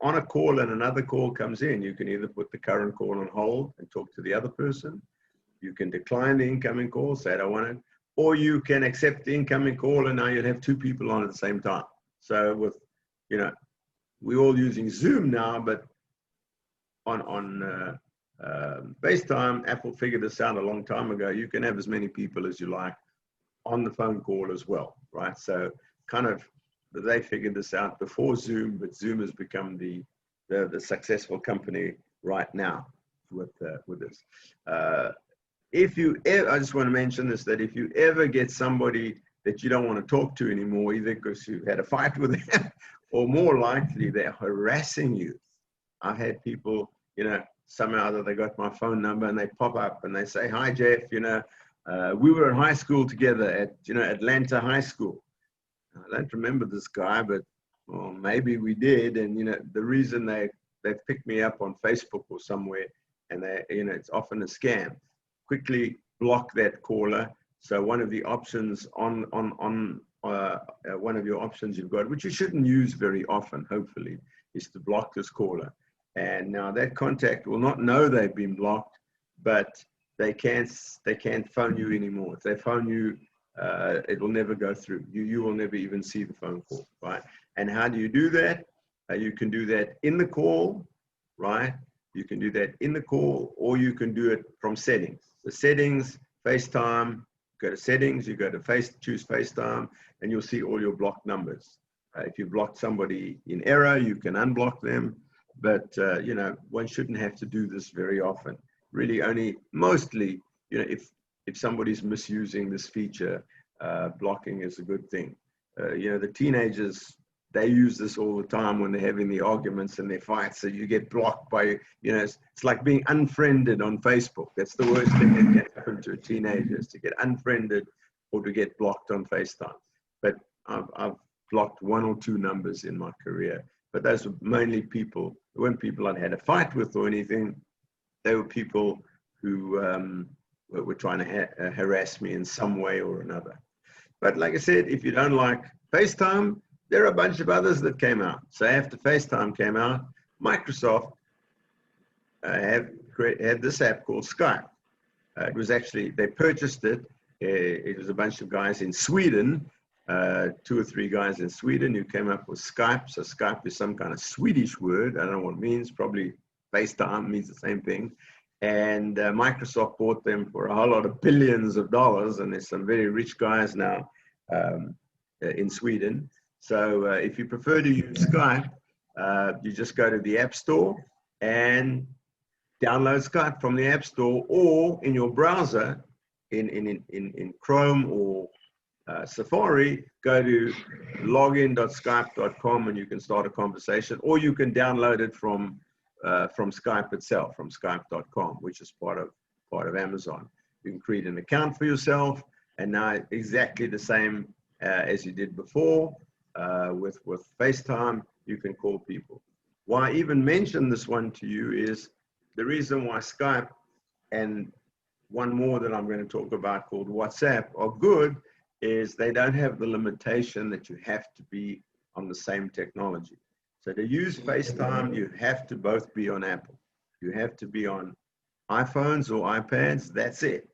on a call and another call comes in, you can either put the current call on hold and talk to the other person. You can decline the incoming call, say I don't want it, or you can accept the incoming call, and now you'll have two people on at the same time. So with, you know, we're all using Zoom now, but on FaceTime, Apple figured this out a long time ago. You can have as many people as you like on the phone call as well, right? So kind of they figured this out before Zoom, but Zoom has become the successful company right now with this. If you ever, I just want to mention this, that if you ever get somebody that you don't want to talk to anymore, either because you've had a fight with them or more likely they're harassing you. I've had people, you know, somehow that they got my phone number and they pop up and they say, hi, Jeff, you know, we were in high school together at, you know, Atlanta High School. I don't remember this guy, but well, maybe we did. And, you know, the reason they've picked me up on Facebook or somewhere, and they, you know, it's often a scam. Quickly block that caller. So one of the options on one of your options you've got, which you shouldn't use very often, hopefully, is to block this caller. And now that contact will not know they've been blocked, but they can't phone you anymore. If they phone you, it will never go through. You will never even see the phone call, right? And how do you do that? You can do that in the call, right? You can do that in the call, or you can do it from settings. The settings, FaceTime, go to settings, you go to choose FaceTime, and you'll see all your blocked numbers. If you blocked somebody in error, you can unblock them. But, you know, one shouldn't have to do this very often. Really only, mostly, you know, if somebody's misusing this feature, blocking is a good thing. You know, the teenagers, they use this all the time when they're having the arguments and their fights. So you get blocked by, you know, it's like being unfriended on Facebook. That's the worst thing that can happen to a teenager, is to get unfriended or to get blocked on FaceTime. But I've blocked 1 or 2 numbers in my career. But those were mainly people, they weren't people I'd had a fight with or anything. They were people who were trying to harass me in some way or another. But like I said, if you don't like FaceTime, there are a bunch of others that came out. So after FaceTime came out, Microsoft had this app called Skype. It was actually, they purchased it. It was a bunch of guys in Sweden, 2 or 3 guys in Sweden who came up with Skype. So Skype is some kind of Swedish word. I don't know what it means. Probably FaceTime means the same thing. And Microsoft bought them for a whole lot of billions of dollars. And there's some very rich guys now in Sweden. So if you prefer to use Skype, you just go to the App Store and download Skype from the App Store, or in your browser, in Chrome or Safari, go to login.skype.com and you can start a conversation, or you can download it from Skype itself, from skype.com, which is part of Amazon. You can create an account for yourself, and now exactly the same as you did before. With FaceTime, you can call people. Why I even mention this one to you is the reason why Skype and one more that I'm going to talk about called WhatsApp are good is they don't have the limitation that you have to be on the same technology. So to use FaceTime, you have to both be on Apple. You have to be on iPhones or iPads. That's it.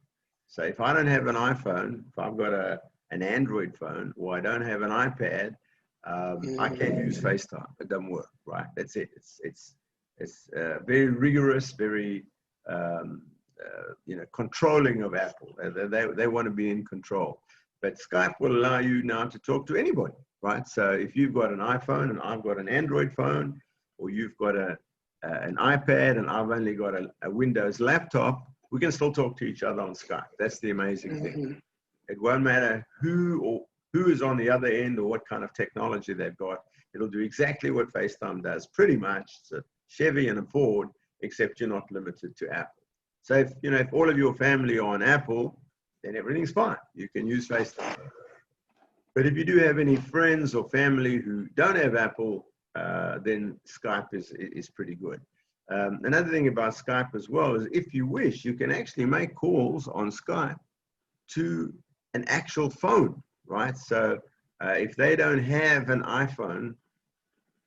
So if I don't have an iPhone, if I've got an Android phone, or I don't have an iPad, I can't use FaceTime. It doesn't work, right? That's it. It's very rigorous, very you know, controlling of Apple. They want to be in control. But Skype will allow you now to talk to anybody, right? So if you've got an iPhone and I've got an Android phone, or you've got an iPad and I've only got a Windows laptop, we can still talk to each other on Skype. That's the amazing thing. It won't matter who is on the other end or what kind of technology they've got. It'll do exactly what FaceTime does, pretty much. It's a Chevy and a Ford, except you're not limited to Apple. So if, you know, if all of your family are on Apple, then everything's fine. You can use FaceTime. But if you do have any friends or family who don't have Apple, then Skype is pretty good. Another thing about Skype as well is if you wish, you can actually make calls on Skype to an actual phone, right? So if they don't have an iPhone,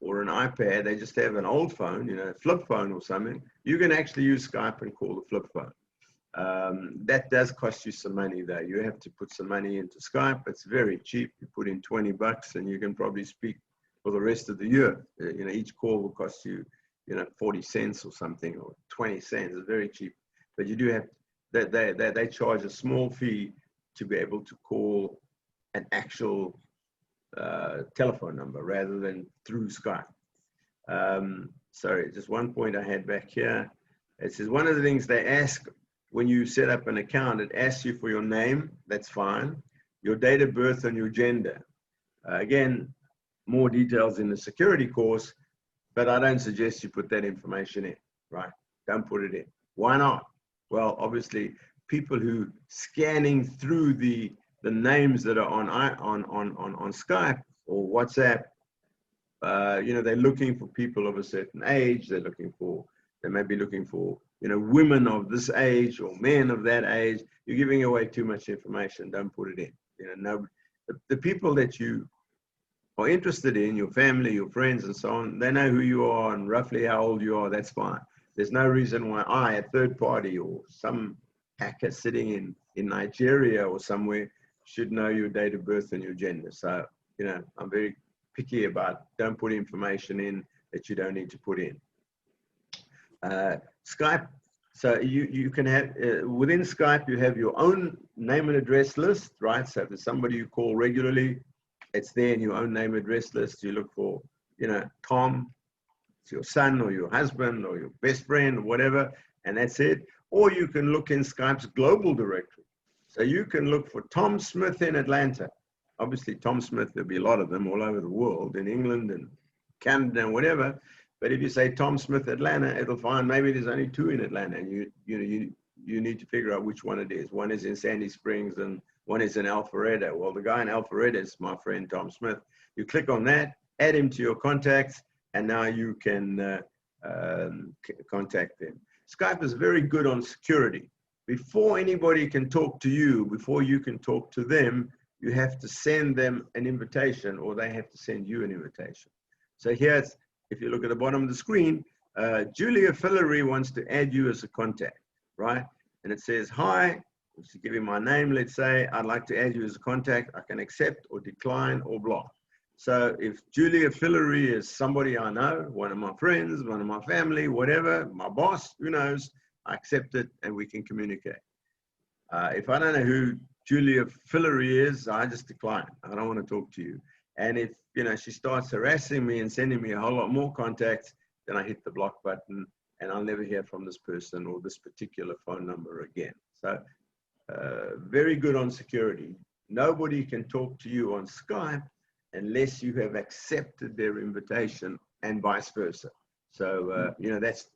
or an iPad, they just have an old phone, you know, a flip phone or something, you can actually use Skype and call the flip phone. That does cost you some money though. You have to put some money into Skype. It's very cheap. You put in $20 and you can probably speak for the rest of the year. You know, each call will cost you, you know, 40 cents or something, or 20 cents. It's very cheap. But you do have, they charge a small fee to be able to call an actual telephone number rather than through Skype. Sorry, just one point I had back here. It says one of the things they ask when you set up an account, it asks you for your name. That's fine. Your date of birth and your gender. Again, more details in the security course, but I don't suggest you put that information in, right? Don't put it in. Why not? Well, obviously, people who scanning through the names that are on Skype or WhatsApp, you know, they're looking for people of a certain age. They may be looking for, you know, women of this age or men of that age. You're giving away too much information. Don't put it in. You know, the people that you are interested in, your family, your friends, and so on, they know who you are and roughly how old you are. That's fine. There's no reason why I, a third party or some hacker sitting in Nigeria or somewhere, should know your date of birth and your gender. So, you know, I'm very picky about, don't put information in that you don't need to put in. Skype, so you can have, within Skype, you have your own name and address list, right? So if there's somebody you call regularly, it's there in your own name and address list. You look for, you know, Tom, it's your son or your husband or your best friend or whatever, and that's it. Or you can look in Skype's global directory. So you can look for Tom Smith in Atlanta. Obviously, Tom Smith, there'll be a lot of them all over the world, in England and Canada and whatever. But if you say Tom Smith Atlanta, it'll find maybe there's only 2 in Atlanta, and you need to figure out which one it is. One is in Sandy Springs and one is in Alpharetta. Well, the guy in Alpharetta is my friend Tom Smith. You click on that, add him to your contacts, and now you can contact them. Skype is very good on security. Before anybody can talk to you, before you can talk to them, you have to send them an invitation, or they have to send you an invitation. So here's, if you look at the bottom of the screen, Julia Fillery wants to add you as a contact, right? And it says, hi, to give you my name, let's say, I'd like to add you as a contact. I can accept or decline or block. So if Julia Fillery is somebody I know, one of my friends, one of my family, whatever, my boss, who knows, I accept it and we can communicate. If I don't know who Julia Fillery is, I just decline. I don't want to talk to you. And if, you know, she starts harassing me and sending me a whole lot more contacts, then I hit the block button and I'll never hear from this person or this particular phone number again. So very good on security. Nobody can talk to you on Skype unless you have accepted their invitation, and vice versa. So, you know, that's,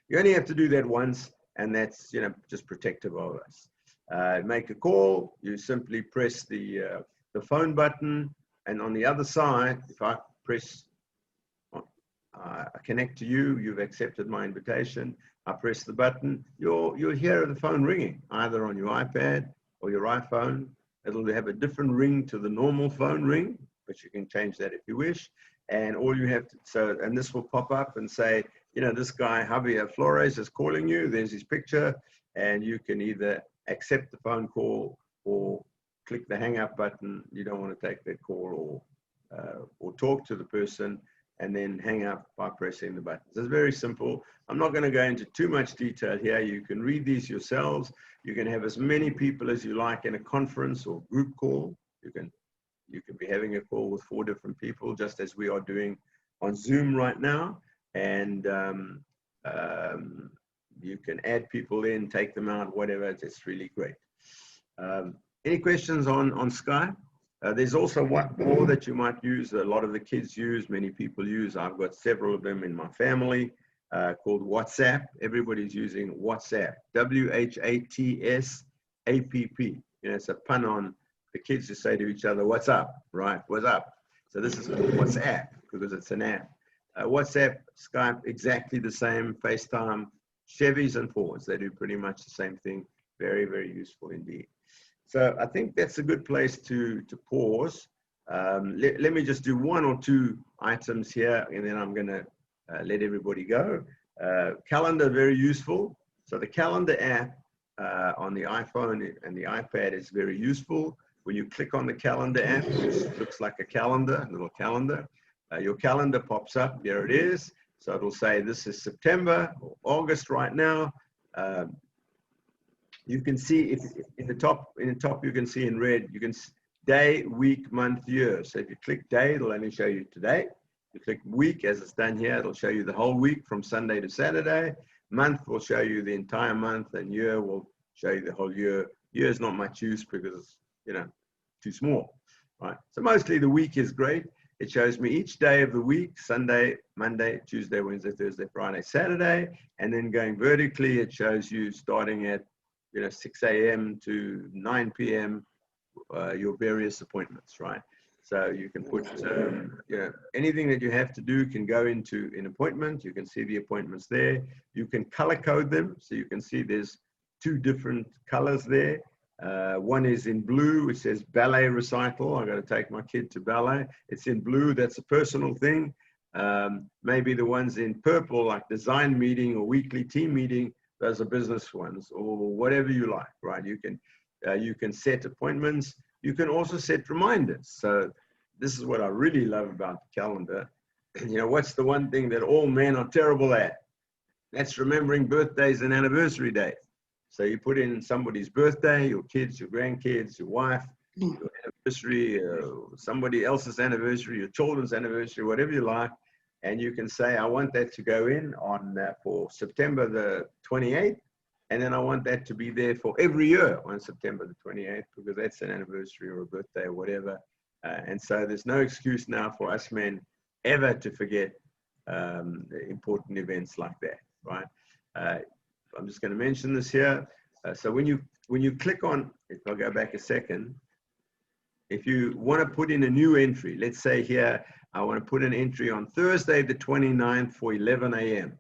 you only have to do that once, and that's, you know, just protective of us. Make a call, you simply press the phone button, and on the other side, if I press, I connect to you, you've accepted my invitation, I press the button, you'll hear the phone ringing, either on your iPad or your iPhone. It'll have a different ring to the normal phone ring, but you can change that if you wish. And all you have to, and this will pop up and say, you know, this guy, Javier Flores, is calling you. There's his picture. And you can either accept the phone call or click the hang up button. You don't want to take that call, or talk to the person and then hang up by pressing the buttons. It's very simple. I'm not going to go into too much detail here. You can read these yourselves. You can have as many people as you like in a conference or group call. You can be having a call with 4 different people, just as we are doing on Zoom right now. And you can add people in, take them out, whatever. It's really great. Any questions on Skype? There's also one more that you might use. A lot of the kids use, many people use. I've got several of them in my family, called WhatsApp. Everybody's using WhatsApp. WhatsApp. You know, it's a pun on the kids just say to each other, what's up, right? What's up? So this is WhatsApp because it's an app. WhatsApp, Skype, exactly the same. FaceTime, Chevys and Fords, they do pretty much the same thing. Very, very useful indeed. So I think that's a good place to pause. Let me just do one or two items here, and then I'm going to let everybody go. Calendar, very useful. So the calendar app on the iPhone and the iPad is very useful. When you click on the calendar app, which looks like a calendar, a little calendar, your calendar pops up. There it is. So it'll say this is September or August right now. You can see if in the top you can see in red, you can day, week, month, year. So if you click day, it'll only show you today. You click week, as it's done here, it'll show you the whole week from Sunday to Saturday. Month will show you the entire month, and year will show you the whole year. Year is not much use because it's, too small, right? So mostly the week is great. It shows me each day of the week: Sunday, Monday, Tuesday, Wednesday, Thursday, Friday, Saturday, and then going vertically, it shows you starting at 6 a.m. to 9 p.m. Your various appointments, right? So you can put, anything that you have to do can go into an appointment. You can see the appointments there. You can color code them. So you can see there's two different colors there. One is in blue, it says ballet recital. I got to take my kid to ballet. It's in blue, that's a personal thing. Maybe the ones in purple, like design meeting or weekly team meeting, those are business ones, or whatever you like, right? You can set appointments. You can also set reminders. So this is what I really love about the calendar. What's the one thing that all men are terrible at? That's remembering birthdays and anniversary dates. So you put in somebody's birthday, your kids, your grandkids, your wife, your anniversary, somebody else's anniversary, your children's anniversary, whatever you like. And you can say, I want that to go in on for September the 28th. And then I want that to be there for every year on September the 28th, because that's an anniversary or a birthday or whatever. And so there's no excuse now for us men ever to forget important events like that, right? I'm just going to mention this here. So when you click on, if I go back a second, if you want to put in a new entry, let's say here, I want to put an entry on Thursday the 29th for 11 a.m.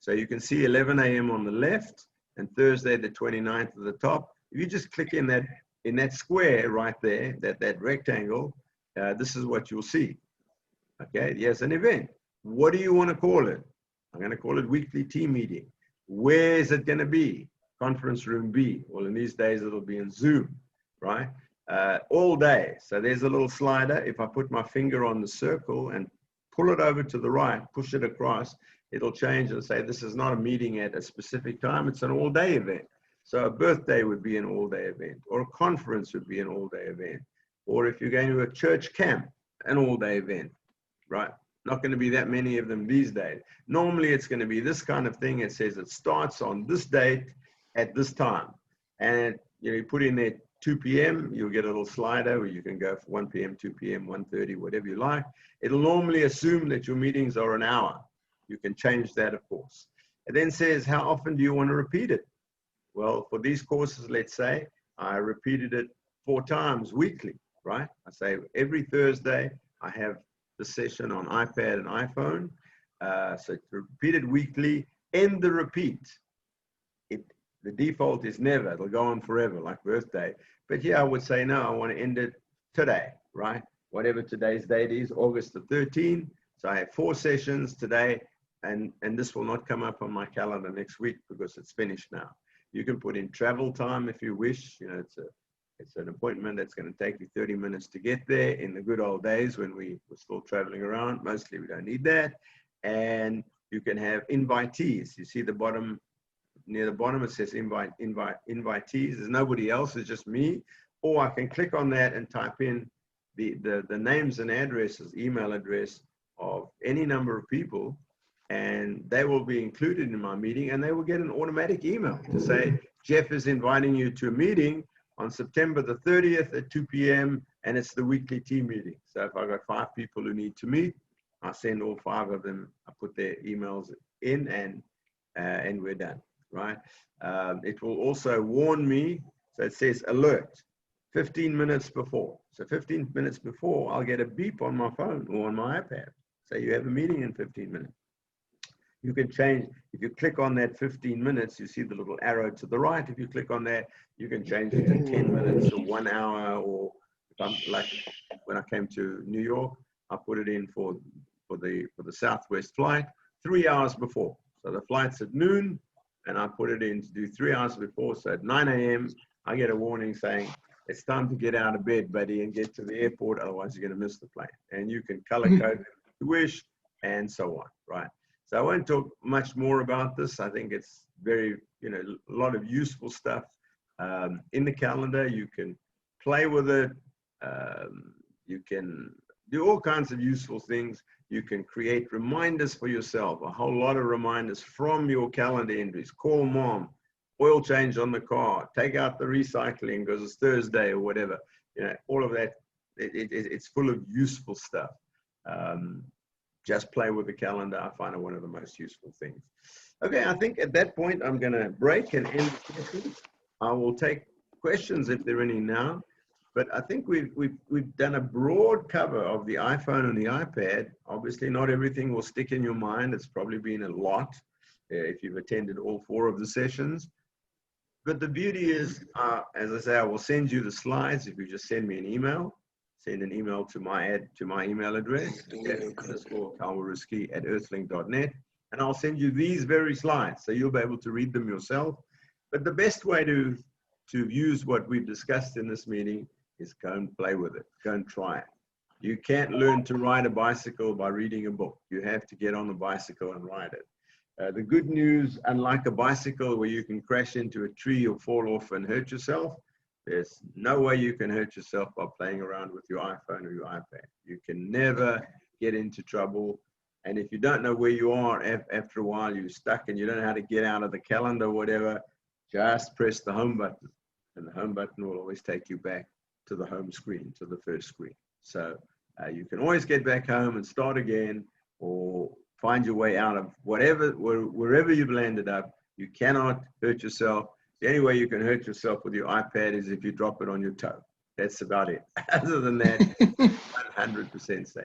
So you can see 11 a.m. on the left and Thursday the 29th at the top. If you just click in that square right there, that rectangle, this is what you'll see. Okay, here's an event. What do you want to call it? I'm going to call it weekly team meeting. Where is it going to be? Conference room B. Well, in these days, it'll be in Zoom, right? All day. So there's a little slider. If I put my finger on the circle and pull it over to the right, push it across, it'll change and say, this is not a meeting at a specific time. It's an all-day event. So a birthday would be an all-day event, or a conference would be an all-day event. Or if you're going to a church camp, an all-day event, right? Not going to be that many of them these days. Normally, it's going to be this kind of thing. It says it starts on this date at this time. And you put in there 2 p.m., you'll get a little slider where you can go for 1 p.m., 2 p.m., 1:30, whatever you like. It'll normally assume that your meetings are an hour. You can change that, of course. It then says, how often do you want to repeat it? Well, for these courses, let's say, I repeated it 4 times weekly, right? I say every Thursday, I have the session on iPad and iPhone. So repeat it weekly. End the repeat. The default is never. It'll go on forever, like birthday. But here I would say, no, I want to end it today, right? Whatever today's date is, August the 13th. So I have 4 sessions today, and this will not come up on my calendar next week because it's finished now. You can put in travel time if you wish. It's an appointment that's going to take you 30 minutes to get there. In the good old days when we were still traveling around, mostly we don't need that. And you can have invitees. You see the bottom, near the bottom, it says invitees. There's nobody else, it's just me. Or I can click on that and type in the names and addresses, email address of any number of people, and they will be included in my meeting, and they will get an automatic email to say, Jeff is inviting you to a meeting on September the 30th at 2 p.m. and it's the weekly team meeting. So if I've got 5 people who need to meet, I send all 5 of them, I put their emails in, and we're done, right? It will also warn me, so it says alert, 15 minutes before. So 15 minutes before, I'll get a beep on my phone or on my iPad. Say you have a meeting in 15 minutes. You can change, if you click on that 15 minutes, you see the little arrow to the right. If you click on that, you can change it to 10 minutes or 1 hour, or like when I came to New York, I put it in for the Southwest flight 3 hours before. So the flight's at noon, and I put it in to do 3 hours before. So at 9 a.m., I get a warning saying, it's time to get out of bed, buddy, and get to the airport, otherwise you're going to miss the plane. And you can color code if you wish, and so on, right? So I won't talk much more about this. I think it's very, a lot of useful stuff in the calendar. You can play with it. You can do all kinds of useful things. You can create reminders for yourself, a whole lot of reminders from your calendar entries. Call mom, oil change on the car, take out the recycling because it's Thursday or whatever. All of that, it's full of useful stuff. Just play with the calendar. I find it one of the most useful things. Okay, I think at that point, I'm going to break and end the session. I will take questions if there are any now. But I think we've done a broad cover of the iPhone and the iPad. Obviously, not everything will stick in your mind. It's probably been a lot if you've attended all 4 of the sessions. But the beauty is, as I say, I will send you the slides if you just send me an email. Send an email to my email address, Kalwaruski@earthlink.net, and I'll send you these very slides, so you'll be able to read them yourself. But the best way to use what we've discussed in this meeting is go and play with it. Go and try it. You can't learn to ride a bicycle by reading a book. You have to get on the bicycle and ride it. The good news, unlike a bicycle where you can crash into a tree or fall off and hurt yourself, there's no way you can hurt yourself by playing around with your iPhone or your iPad. You can never get into trouble. And if you don't know where you are after a while, you're stuck and you don't know how to get out of the calendar or whatever, just press the home button. And the home button will always take you back to the home screen, to the first screen. So you can always get back home and start again, or find your way out of wherever you've landed up. You cannot hurt yourself. The only way you can hurt yourself with your iPad is if you drop it on your toe. That's about it. Other than that, 100% safe.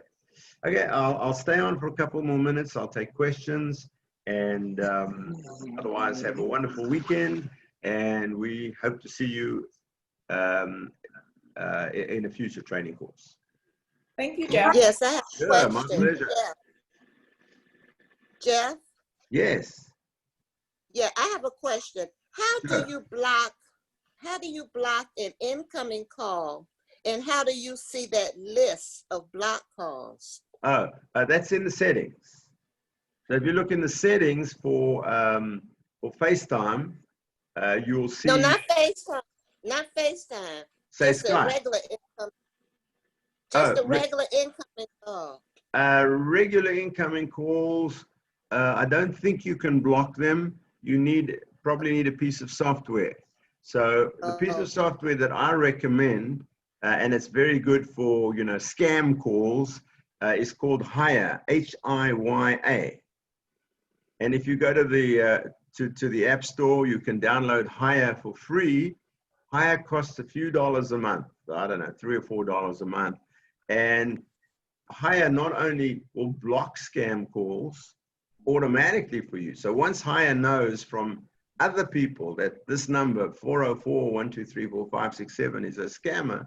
Okay, I'll stay on for a couple more minutes. I'll take questions, and otherwise have a wonderful weekend. And we hope to see you in a future training course. Thank you, Jeff. Yes, I have a question. My pleasure. Jeff? Yes. Yeah, I have a question. How do you block an incoming call, and how do you see that list of block calls? Oh, that's in the settings. So if you look in the settings for FaceTime, you'll see. No, not FaceTime. Not FaceTime. Just a regular income. Just a regular incoming call. Regular incoming calls. I don't think you can block them. You probably need a piece of software. So the piece of software that I recommend, and it's very good for scam calls, is called Hiya, Hiya. And if you go to the App Store, you can download Hiya for free. Hiya costs a few dollars a month. I don't know, $3 or $4 a month. And Hiya not only will block scam calls automatically for you. So once Hiya knows from other people that this number 404-123-4567 is a scammer,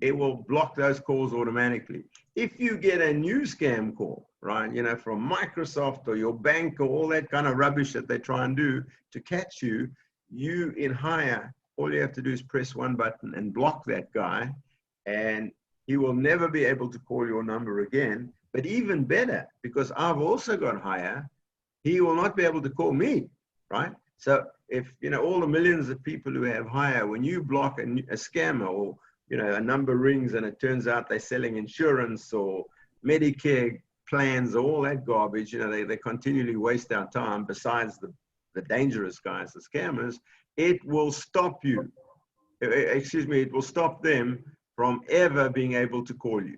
it will block those calls automatically. If you get a new scam call, right, from Microsoft or your bank or all that kind of rubbish that they try and do to catch you, you in Hiya, all you have to do is press one button and block that guy, and he will never be able to call your number again. But even better, because I've also got Hiya, he will not be able to call me, right? So if, all the millions of people who have Hiya, when you block a scammer or, a number rings and it turns out they're selling insurance or Medicare plans, or all that garbage, they continually waste our time besides the dangerous guys, the scammers, it will stop you. It will stop them from ever being able to call you.